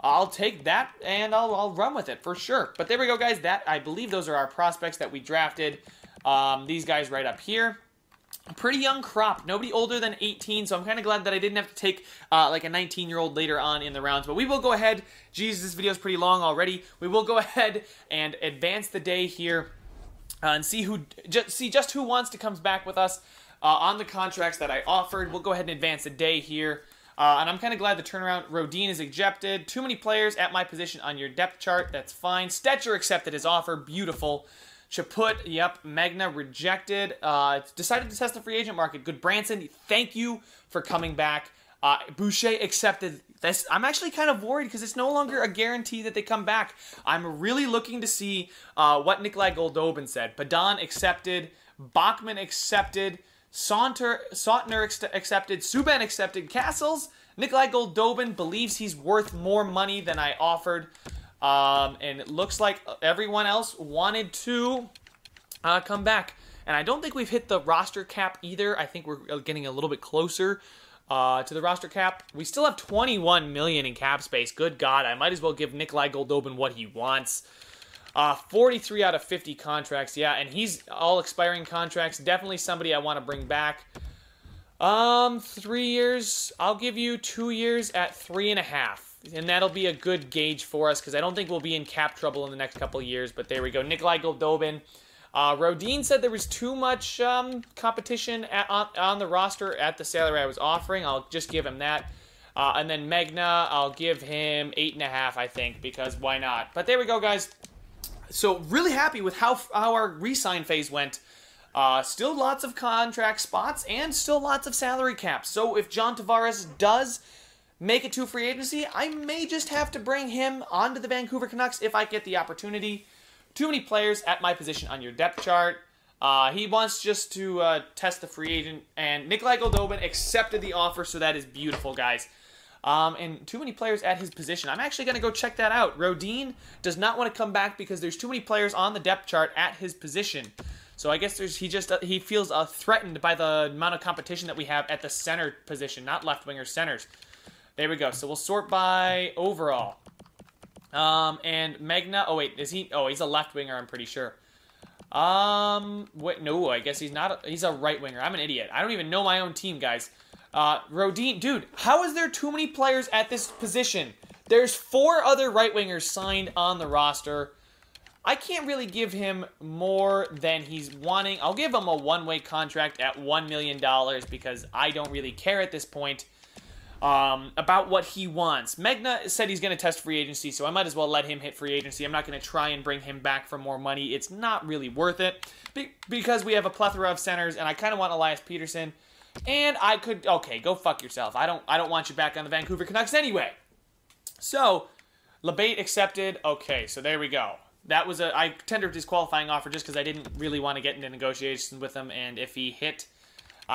I'll take that, and I'll run with it for sure. But there we go, guys. I believe those are our prospects that we drafted. These guys right up here. A pretty young crop. Nobody older than 18, so I'm kind of glad that I didn't have to take like a 19-year-old later on in the rounds. But we will go ahead. Geez, this video is pretty long already. We will go ahead and advance the day here and see just who wants to come back with us on the contracts that I offered. We'll go ahead and advance the day here. And I'm kind of glad the turnaround. Rodin is ejected. Too many players at my position on your depth chart. That's fine. Stetcher accepted his offer. Beautiful. Chaput, yep. Magna rejected. Decided to test the free agent market. Good Branson, thank you for coming back. Boucher accepted this. I'm actually kind of worried because it's no longer a guarantee that they come back. I'm really looking to see what Nikolai Goldobin said. Padan accepted. Bachman accepted. Sautner accepted, Subban accepted, Castles, Nikolai Goldobin believes he's worth more money than I offered, and it looks like everyone else wanted to come back. And I don't think we've hit the roster cap either. I think we're getting a little bit closer to the roster cap. We still have 21 million in cap space. Good God, I might as well give Nikolai Goldobin what he wants. 43 out of 50 contracts, yeah, and he's all expiring contracts. Definitely somebody I want to bring back. 3 years. I'll give you 2 years at 3.5, and that'll be a good gauge for us because I don't think we'll be in cap trouble in the next couple of years. But there we go, Nikolai Goldobin. Rodin said there was too much competition on the roster at the salary I was offering. I'll just give him that. And then Magna, I'll give him 8.5, I think, because why not? But there we go, guys. So really happy with how our re-sign phase went. Still lots of contract spots and still lots of salary caps. So if John Tavares does make it to free agency, I may just have to bring him onto the Vancouver Canucks if I get the opportunity. Too many players at my position on your depth chart. He wants just to test the free agent, and Nikolai Goldobin accepted the offer, so that is beautiful, guys. And too many players at his position. I'm actually going to go check that out. Rodin does not want to come back because there's too many players on the depth chart at his position. So I guess he feels threatened by the amount of competition that we have at the center position, not left winger, centers. There we go. So we'll sort by overall. And Magna, oh wait, is he? Oh, he's a left winger, I'm pretty sure. Wait, no, I guess he's not. He's a right winger. I'm an idiot. I don't even know my own team, guys. Rodin, dude, how is there too many players at this position? There's 4 other right wingers signed on the roster. I can't really give him more than he's wanting. I'll give him a one-way contract at $1 million because I don't really care at this point about what he wants. Magna said he's going to test free agency, so I might as well let him hit free agency. I'm not going to try and bring him back for more money. It's not really worth it because we have a plethora of centers, and I kind of want Elias Peterson. And I could, okay, go fuck yourself. I don't want you back on the Vancouver Canucks anyway. So, LeBate accepted. Okay, so there we go. That was I tendered his qualifying offer just because I didn't really want to get into negotiations with him. And if he hit,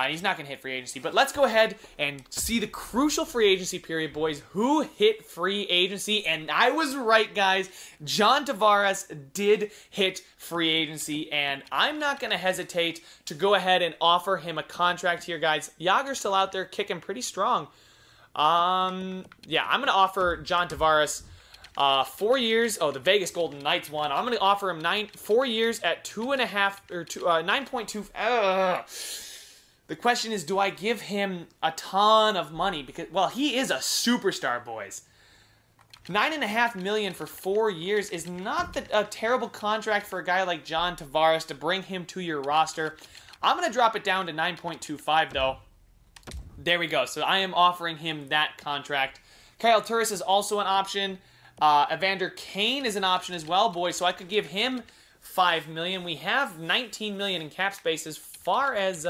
he's not going to hit free agency. But let's go ahead and see the crucial free agency period, boys. Who hit free agency? And I was right, guys. John Tavares did hit free agency. And I'm not going to hesitate to go ahead and offer him a contract here, guys. Yager's still out there kicking pretty strong. Yeah, I'm going to offer John Tavares 4 years. Oh, the Vegas Golden Knights one. I'm going to offer him 4 years at 2.5 or 9.2. The question is, do I give him a ton of money? Because, well, he is a superstar, boys. $9.5 million for 4 years is not a terrible contract for a guy like John Tavares to bring him to your roster. I'm going to drop it down to 9.25, though. There we go. So I am offering him that contract. Kyle Turris is also an option. Evander Kane is an option as well, boys. So I could give him $5 million. We have $19 million in cap space. As far as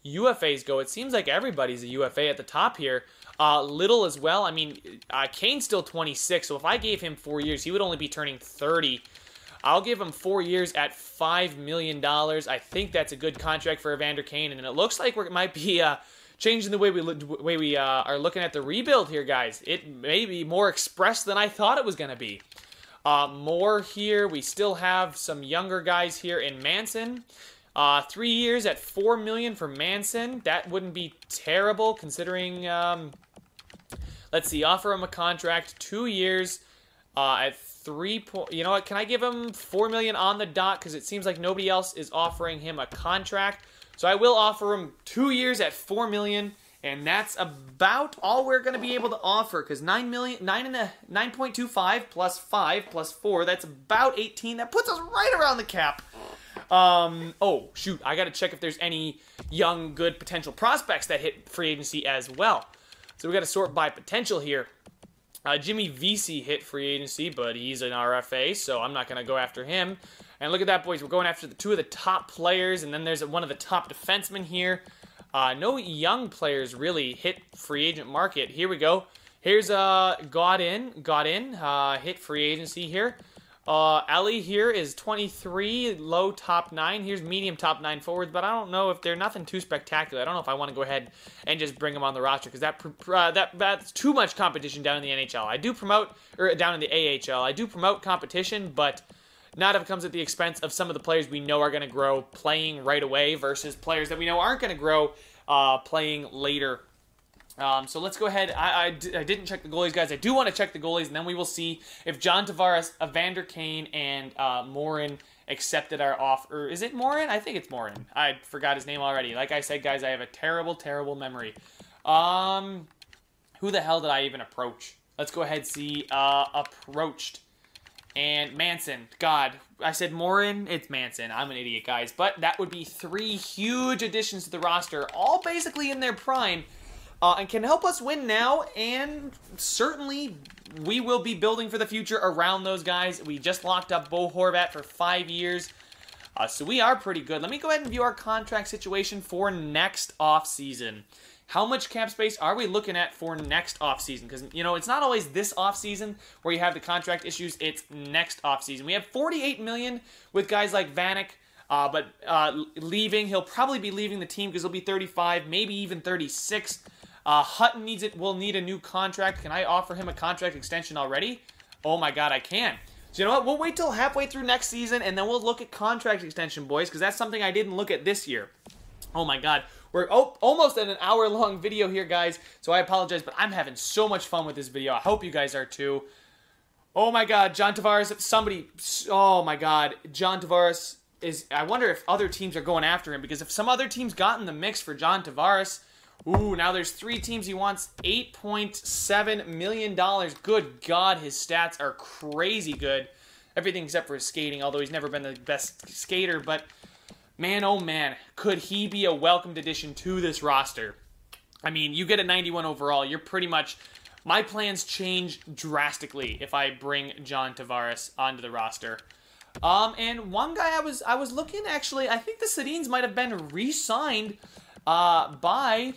UFAs go, it seems like everybody's a UFA at the top here. Little as well. I mean, Kane's still 26, so if I gave him 4 years, he would only be turning 30. I'll give him 4 years at $5 million. I think that's a good contract for Evander Kane, and it looks like it might be changing the way we are looking at the rebuild here, guys. It may be more express than I thought it was going to be. More here. We still have some younger guys here in Manson. 3 years at $4 million for Manson. That wouldn't be terrible considering, let's see, offer him a contract, 2 years at 3 you know what, can I give him $4 million on the dot because it seems like nobody else is offering him a contract. So I will offer him 2 years at $4 million, and that's about all we're going to be able to offer because 9.25 plus 5 plus 4, that's about 18. That puts us right around the cap. Oh, shoot, I got to check if there's any young, good potential prospects that hit free agency as well. So we got to sort by potential here. Jimmy Vesey hit free agency, but he's an RFA, so I'm not going to go after him. And look at that, boys. We're going after the 2 of the top players, and then there's one of the top defensemen here. No young players really hit free agent market. Here we go. Here's got in, hit free agency here. Ellie here is 23, low top 9. Here's medium top 9 forwards, but I don't know if they're nothing too spectacular. I don't know if I want to go ahead and just bring them on the roster because that's too much competition down in the NHL. I do promote, or down in the AHL, I do promote competition, but not if it comes at the expense of some of the players we know are going to grow playing right away versus players that we know aren't going to grow playing later. So let's go ahead. I didn't check the goalies, guys. I do want to check the goalies, and then we will see if John Tavares, Evander Kane, and Morin accepted our offer. Is it Morin? I think it's Morin. I forgot his name already. Like I said, guys, I have a terrible, terrible memory. Who the hell did I even approach? Let's go ahead and see. Approached. And Manson. God, I said Morin. It's Manson. I'm an idiot, guys. But that would be 3 huge additions to the roster, all basically in their prime. And can help us win now, and certainly we will be building for the future around those guys. We just locked up Bo Horvat for 5 years, so we are pretty good. Let me go ahead and view our contract situation for next offseason. How much cap space are we looking at for next offseason? Because, you know, it's not always this offseason where you have the contract issues. It's next offseason. We have $48 million with guys like Vanek. But leaving, he'll probably be leaving the team because he'll be 35, maybe even 36. Hutton will need a new contract. Can I offer him a contract extension already? Oh my god, I can. So you know what? We'll wait till halfway through next season, and then we'll look at contract extension, boys, because that's something I didn't look at this year. Oh my god. We're almost at an hour-long video here, guys, so I apologize, but I'm having so much fun with this video. I hope you guys are too. Oh my god, John Tavares, oh my god, John Tavares I wonder if other teams are going after him, because if some other teams got in the mix for John Tavares, ooh, now there's 3 teams he wants $8.7 million. Good God, his stats are crazy good. Everything except for his skating, although he's never been the best skater, but man, oh man, could he be a welcomed addition to this roster. I mean, you get a 91 overall, you're pretty much, my plans change drastically if I bring John Tavares onto the roster. And one guy I was looking, actually, I think the Sedins might have been re-signed by,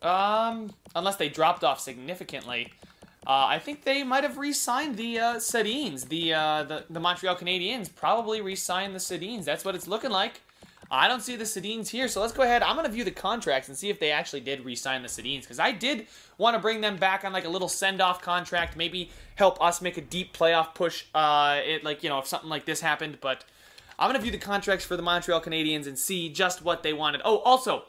unless they dropped off significantly. I think they might have re-signed the Sedins. The Montreal Canadiens probably re-signed the Sedins. That's what it's looking like. I don't see the Sedins here, so let's go ahead. I'm going to view the contracts and see if they actually did re-sign the Sedins, because I did want to bring them back on like a little send-off contract, maybe help us make a deep playoff push, if something like this happened, but I'm going to view the contracts for the Montreal Canadiens and see just what they wanted. Oh, also,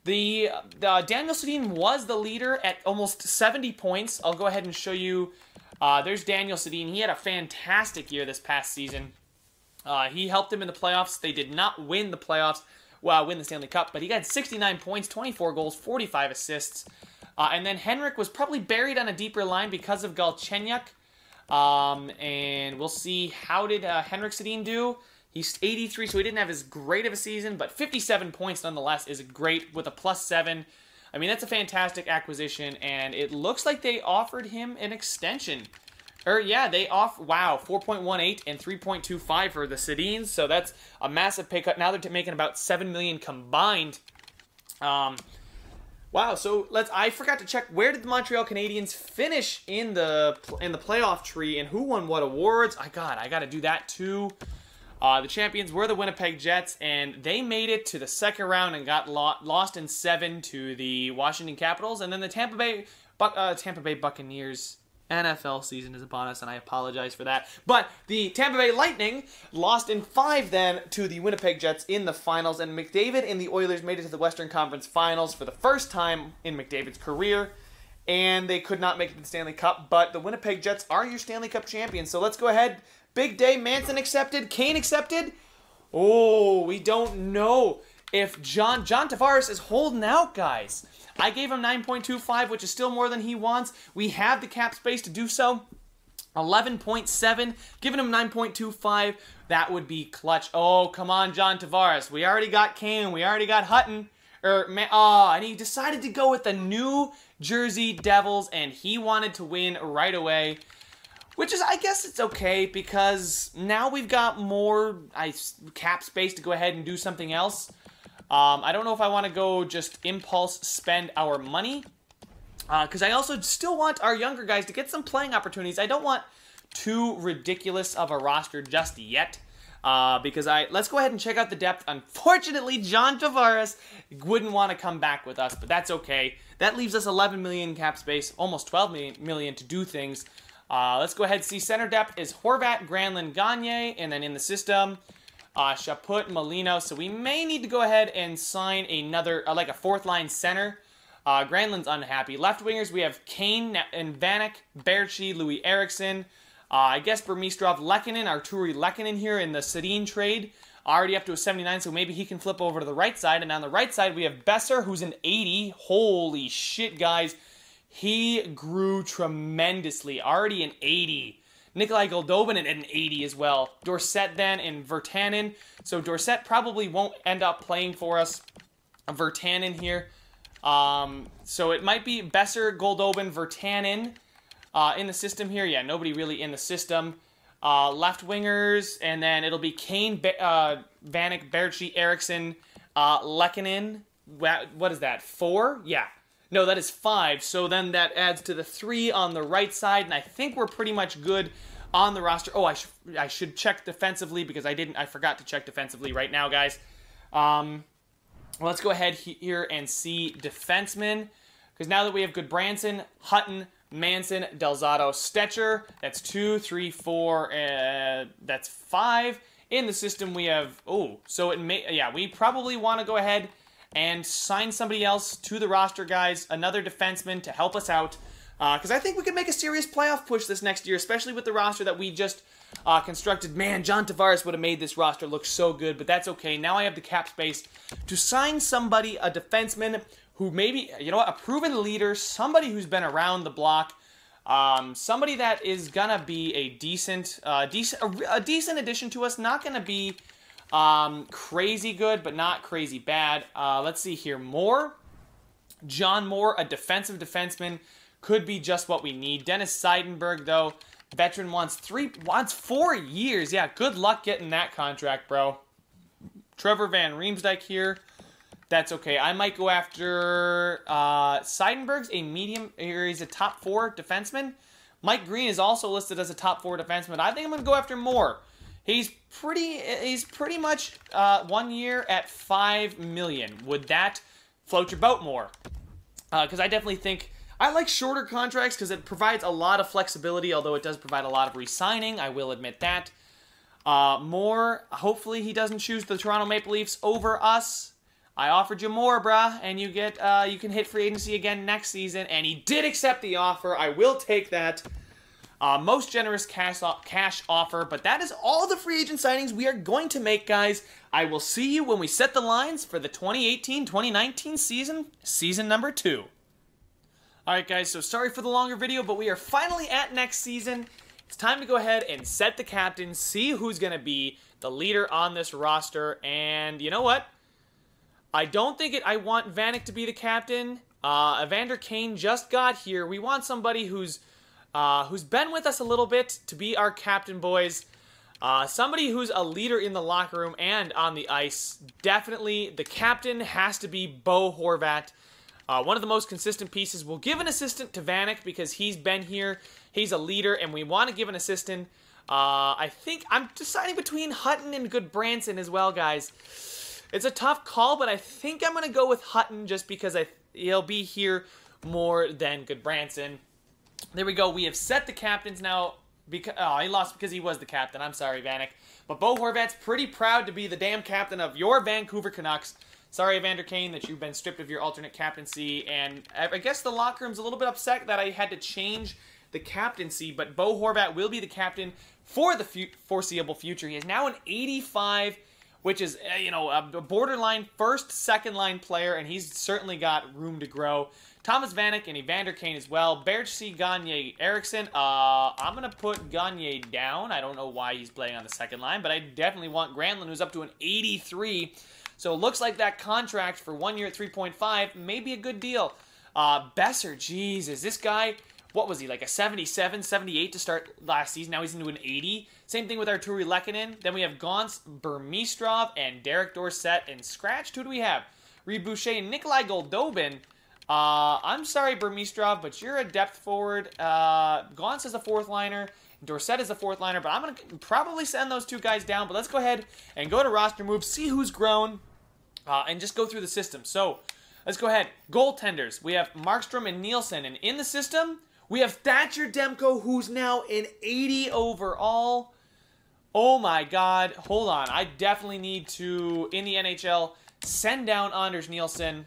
the Daniel Sedin was the leader at almost 70 points. I'll go ahead and show you There's Daniel Sedin. He had a fantastic year this past season. He helped them in the playoffs. They did not win the playoffs, win the Stanley Cup, but he got 69 points, 24 goals, 45 assists. And then Henrik was probably buried on a deeper line because of Galchenyuk. And we'll see, how did Henrik Sedin do? He's 83, so he didn't have as great of a season, but 57 points nonetheless is great with a +7. I mean, that's a fantastic acquisition, and it looks like they offered him an extension. Yeah, they wow, 4.18 and 3.25 for the Sedins, so that's a massive pay cut. Now they're making about $7 million combined. Wow, so I forgot to check, where did the Montreal Canadiens finish in the playoff tree, and who won what awards? I got to do that too. The champions were the Winnipeg Jets, and they made it to the second round and got lost in 7 to the Washington Capitals, and then the Tampa Bay Buccaneers. NFL season is upon us, and I apologize for that. But the Tampa Bay Lightning lost in 5 then to the Winnipeg Jets in the finals, and McDavid and the Oilers made it to the Western Conference Finals for the first time in McDavid's career, and they could not make it to the Stanley Cup, but the Winnipeg Jets are your Stanley Cup champions. So let's go ahead. Big day. Manson accepted. Kane accepted. Oh, we don't know if John Tavares is holding out, guys. I gave him 9.25, which is still more than he wants. We have the cap space to do so. 11.7. Giving him 9.25. That would be clutch. Oh, come on, John Tavares. We already got Kane. We already got Hutton. And he decided to go with the New Jersey Devils, and he wanted to win right away. Which is, I guess it's okay, because now we've got more cap space to go ahead and do something else. I don't know if I want to go just impulse spend our money, because I also still want our younger guys to get some playing opportunities. I don't want too ridiculous of a roster just yet, because let's go ahead and check out the depth. Unfortunately, John Tavares wouldn't want to come back with us, but that's okay. That leaves us 11 million cap space, almost 12 million to do things. Let's go ahead and see. Center depth is Horvat, Granlund, Gagne, and then in the system, Chaput, Molino. So we may need to go ahead and sign another, like a fourth-line center. Granlund's unhappy. Left wingers, we have Kane and Vanek, Berchi, Louis Eriksson. I guess Burmistrov, Lehkonen, Arturi Lehkonen here in the Sedin trade. Already up to a 79, so maybe he can flip over to the right side. And on the right side, we have Besser, who's an 80. Holy shit, guys. He grew tremendously. Already an 80. Nikolai Goldobin at an 80 as well. Dorsett then and Virtanen. So Dorsett probably won't end up playing for us. Virtanen here. So it might be Besser, Goldobin, Virtanen in the system here. Yeah, nobody really in the system. Left wingers, and then it'll be Kane, Vanek, Berchi, Eriksson, Lehkonen. What is that? 4? Yeah. No, that is 5, so then that adds to the 3 on the right side, and I think we're pretty much good on the roster. Oh, I should check defensively, because I forgot to check defensively right now, guys. Let's go ahead here and see defensemen, because now that we have Goodbranson, Hutton, Manson, Delzato, Stetcher, that's 2, 3, 4, that's 5. In the system we have, so it may, yeah, we probably want to go ahead and sign somebody else to the roster, guys. Another defenseman to help us out. Because I think we could make a serious playoff push this next year, especially with the roster that we just constructed. Man, John Tavares would have made this roster look so good, but that's okay. Now I have the cap space to sign somebody, a defenseman, who maybe, you know what, a proven leader, somebody who's been around the block, somebody that is going to be a decent addition to us. Not going to be crazy good, but not crazy bad. Let's see here. John Moore, a defensive defenseman, could be just what we need. Dennis Seidenberg, though, veteran, wants 4 years. Yeah, good luck getting that contract, bro. Trevor Van Riemsdyk here. That's okay. I might go after Seidenberg's a medium, or he's a top 4 defenseman. Mike Green is also listed as a top 4 defenseman. I think I'm going to go after Moore. He's pretty much 1 year at $5 million. Would that float your boat more? Because I definitely think I like shorter contracts because it provides a lot of flexibility, although it does provide a lot of re-signing. I will admit that. Moore, hopefully he doesn't choose the Toronto Maple Leafs over us. I offered you more, bruh, and you can hit free agency again next season, and he did accept the offer. I will take that. Most generous cash offer, but that is all the free agent signings we are going to make, guys. I will see you when we set the lines for the 2018-2019 season number 2. Alright guys, so sorry for the longer video, but we are finally at next season. It's time to go ahead and set the captain, see who's going to be the leader on this roster, and you know what? I don't think I want Vanek to be the captain. Evander Kane just got here. We want somebody who's been with us a little bit to be our captain, boys. Somebody who's a leader in the locker room and on the ice. Definitely, the captain has to be Bo Horvat. One of the most consistent pieces. We'll give an assistant to Vanek because he's been here. He's a leader, and we want to give an assistant. I think I'm deciding between Hutton and Goodbranson as well, guys. It's a tough call, but I think I'm going to go with Hutton just because he'll be here more than Goodbranson. There we go. We have set the captains now. He lost because he was the captain. I'm sorry, Vanek. But Bo Horvat's pretty proud to be the damn captain of your Vancouver Canucks. Sorry, Evander Kane, that you've been stripped of your alternate captaincy. And I guess the locker room's a little bit upset that I had to change the captaincy. But Bo Horvat will be the captain for the foreseeable future. He is now an 85, which is, a borderline first, second line player. And he's certainly got room to grow. Thomas Vanek and Evander Kane as well. Bertuzzi, Gagne, Eriksson. I'm going to put Gagne down. I don't know why he's playing on the second line, but I definitely want Granlund, who's up to an 83. So it looks like that contract for 1 year at 3.5 may be a good deal. Besser, Jesus, this guy, what was he, like a 77, 78 to start last season? Now he's into an 80. Same thing with Arturi Lehkonen. Then we have Gauntz, Burmistrov, and Derek Dorsett. And scratched, who do we have? Reed Boucher and Nikolai Goldobin. I'm sorry, Burmistrov, but you're a depth forward. Gauntz is a fourth liner. Dorsett is a fourth liner, but I'm going to probably send those two guys down. But let's go ahead and go to roster moves, see who's grown, and just go through the system. So let's go ahead. Goaltenders. We have Markstrom and Nielsen. And in the system, we have Thatcher Demko, who's now an 80 overall. Oh my God. Hold on. I definitely need to, in the NHL, send down Anders Nielsen.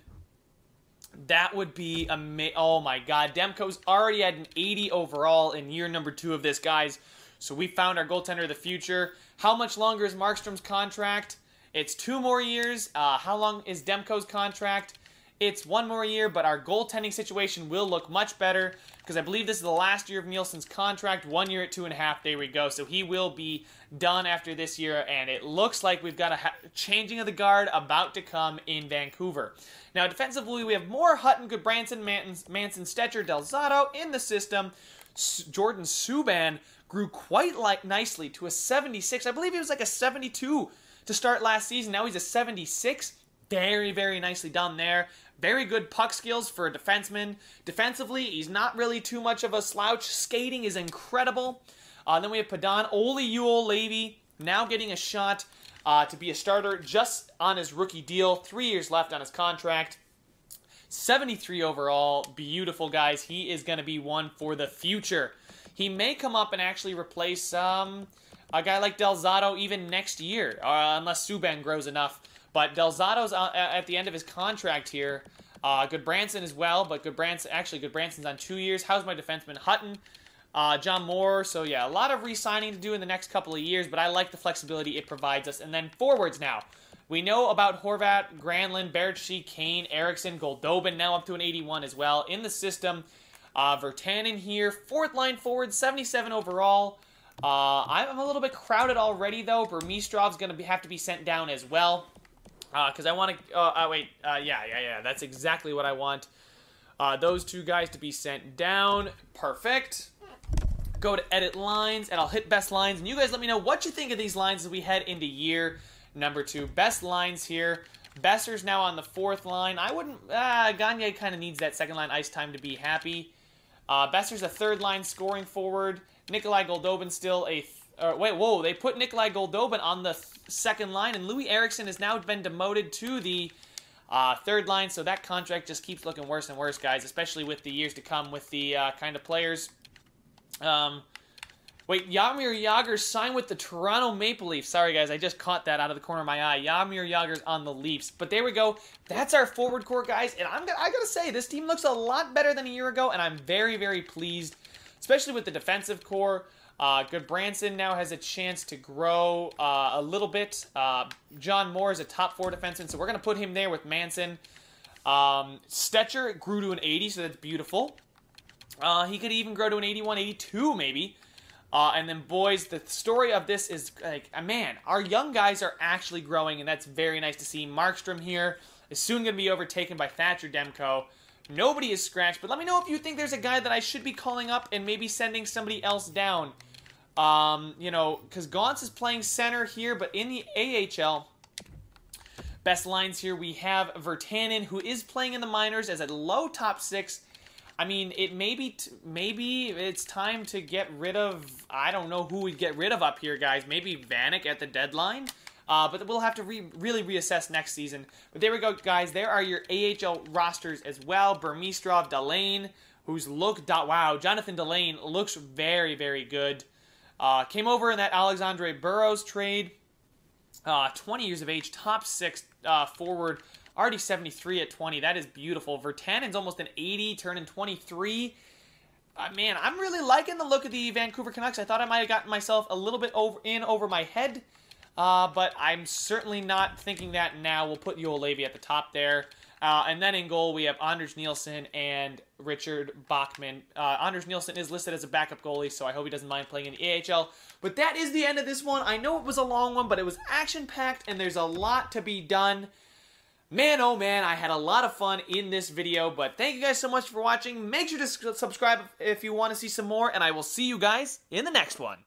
That would be amazing. Oh my God. Demko's already at an 80 overall in year number 2 of this, guys. So we found our goaltender of the future. How much longer is Markstrom's contract? It's 2 more years. How long is Demko's contract? It's 1 more year, but our goaltending situation will look much better because I believe this is the last year of Nielsen's contract. 1 year at 2.5. There we go. So he will be done after this year, and it looks like we've got a changing of the guard about to come in Vancouver. Now, defensively, we have more Hutton, Goodbranson, Manson, Stetcher, Del Zotto in the system. Jordan Subban grew quite nicely to a 76. I believe he was like a 72 to start last season. Now he's a 76. Very, very nicely done there. Very good puck skills for a defenseman. Defensively, he's not really too much of a slouch. Skating is incredible. Then we have Padan Levy now getting a shot to be a starter just on his rookie deal. 3 years left on his contract. 73 overall. Beautiful, guys. He is going to be one for the future. He may come up and actually replace a guy like Del Zotto even next year, unless Subban grows enough. But Del Zotto's at the end of his contract here. Goodbranson as well, but Goodbranson's on 2 years. How's my defenseman? Hutton, John Moore. So yeah, a lot of re-signing to do in the next couple of years, but I like the flexibility it provides us. And then forwards now. We know about Horvat, Granlund, Bertuzzi, Kane, Eriksson, Goldobin, now up to an 81 as well in the system. Virtanen here, fourth line forward, 77 overall. I'm a little bit crowded already though. Burmistrov's going to have to be sent down as well. Because I want to, yeah, that's exactly what I want. Those two guys to be sent down. Perfect. Go to edit lines, and I'll hit best lines. And you guys let me know what you think of these lines as we head into year number 2. Best lines here. Besser's now on the 4th line. I wouldn't, Gagne kind of needs that second line ice time to be happy. Besser's a 3rd line scoring forward. Nikolai Goldobin still a they put Nikolai Goldobin on the 2nd line, and Louis Eriksson has now been demoted to the 3rd line, so that contract just keeps looking worse and worse, guys, especially with the years to come with the kind of players. Jaromir Jagr signed with the Toronto Maple Leafs. Sorry, guys, I just caught that out of the corner of my eye. Jaromir Jagr's on the Leafs. But there we go. That's our forward core, guys, and I gotta say, this team looks a lot better than a year ago, and I'm very, very pleased. especially with the defensive core. Goodbranson now has a chance to grow a little bit. John Moore is a top 4 defenseman, so we're going to put him there with Manson. Stetcher grew to an 80, so that's beautiful. He could even grow to an 81, 82 maybe. And then, boys, the story of this is, like, man, our young guys are actually growing, and that's very nice to see. Markstrom here is soon going to be overtaken by Thatcher Demko. Nobody is scratched, but let me know if you think there's a guy that I should be calling up and maybe sending somebody else down. You know, because Gaunce is playing center here, but in the AHL, best lines here, we have Virtanen, who is playing in the minors as a low top 6. I mean, it maybe it's time to get rid of, I don't know who we'd get rid of up here, guys. Maybe Vanek at the deadline. But we'll have to really reassess next season. But there we go, guys. There are your AHL rosters as well. Burmistrov, Delane, wow, Jonathan Delane looks very, very good. Came over in that Alexandre Burrows trade. 20 years of age, top 6 forward. Already 73 at 20. That is beautiful. Virtanen's almost an 80, turning 23. Man, I'm really liking the look of the Vancouver Canucks. I thought I might have gotten myself a little bit over my head. But I'm certainly not thinking that now. We'll put Juolevi at the top there. And then in goal, we have Anders Nielsen and Richard Bachman. Anders Nielsen is listed as a backup goalie, so I hope he doesn't mind playing in the AHL. But that is the end of this one. I know it was a long one, but it was action-packed, and there's a lot to be done. Man, oh man, I had a lot of fun in this video, but thank you guys so much for watching. Make sure to subscribe if you want to see some more, and I will see you guys in the next one.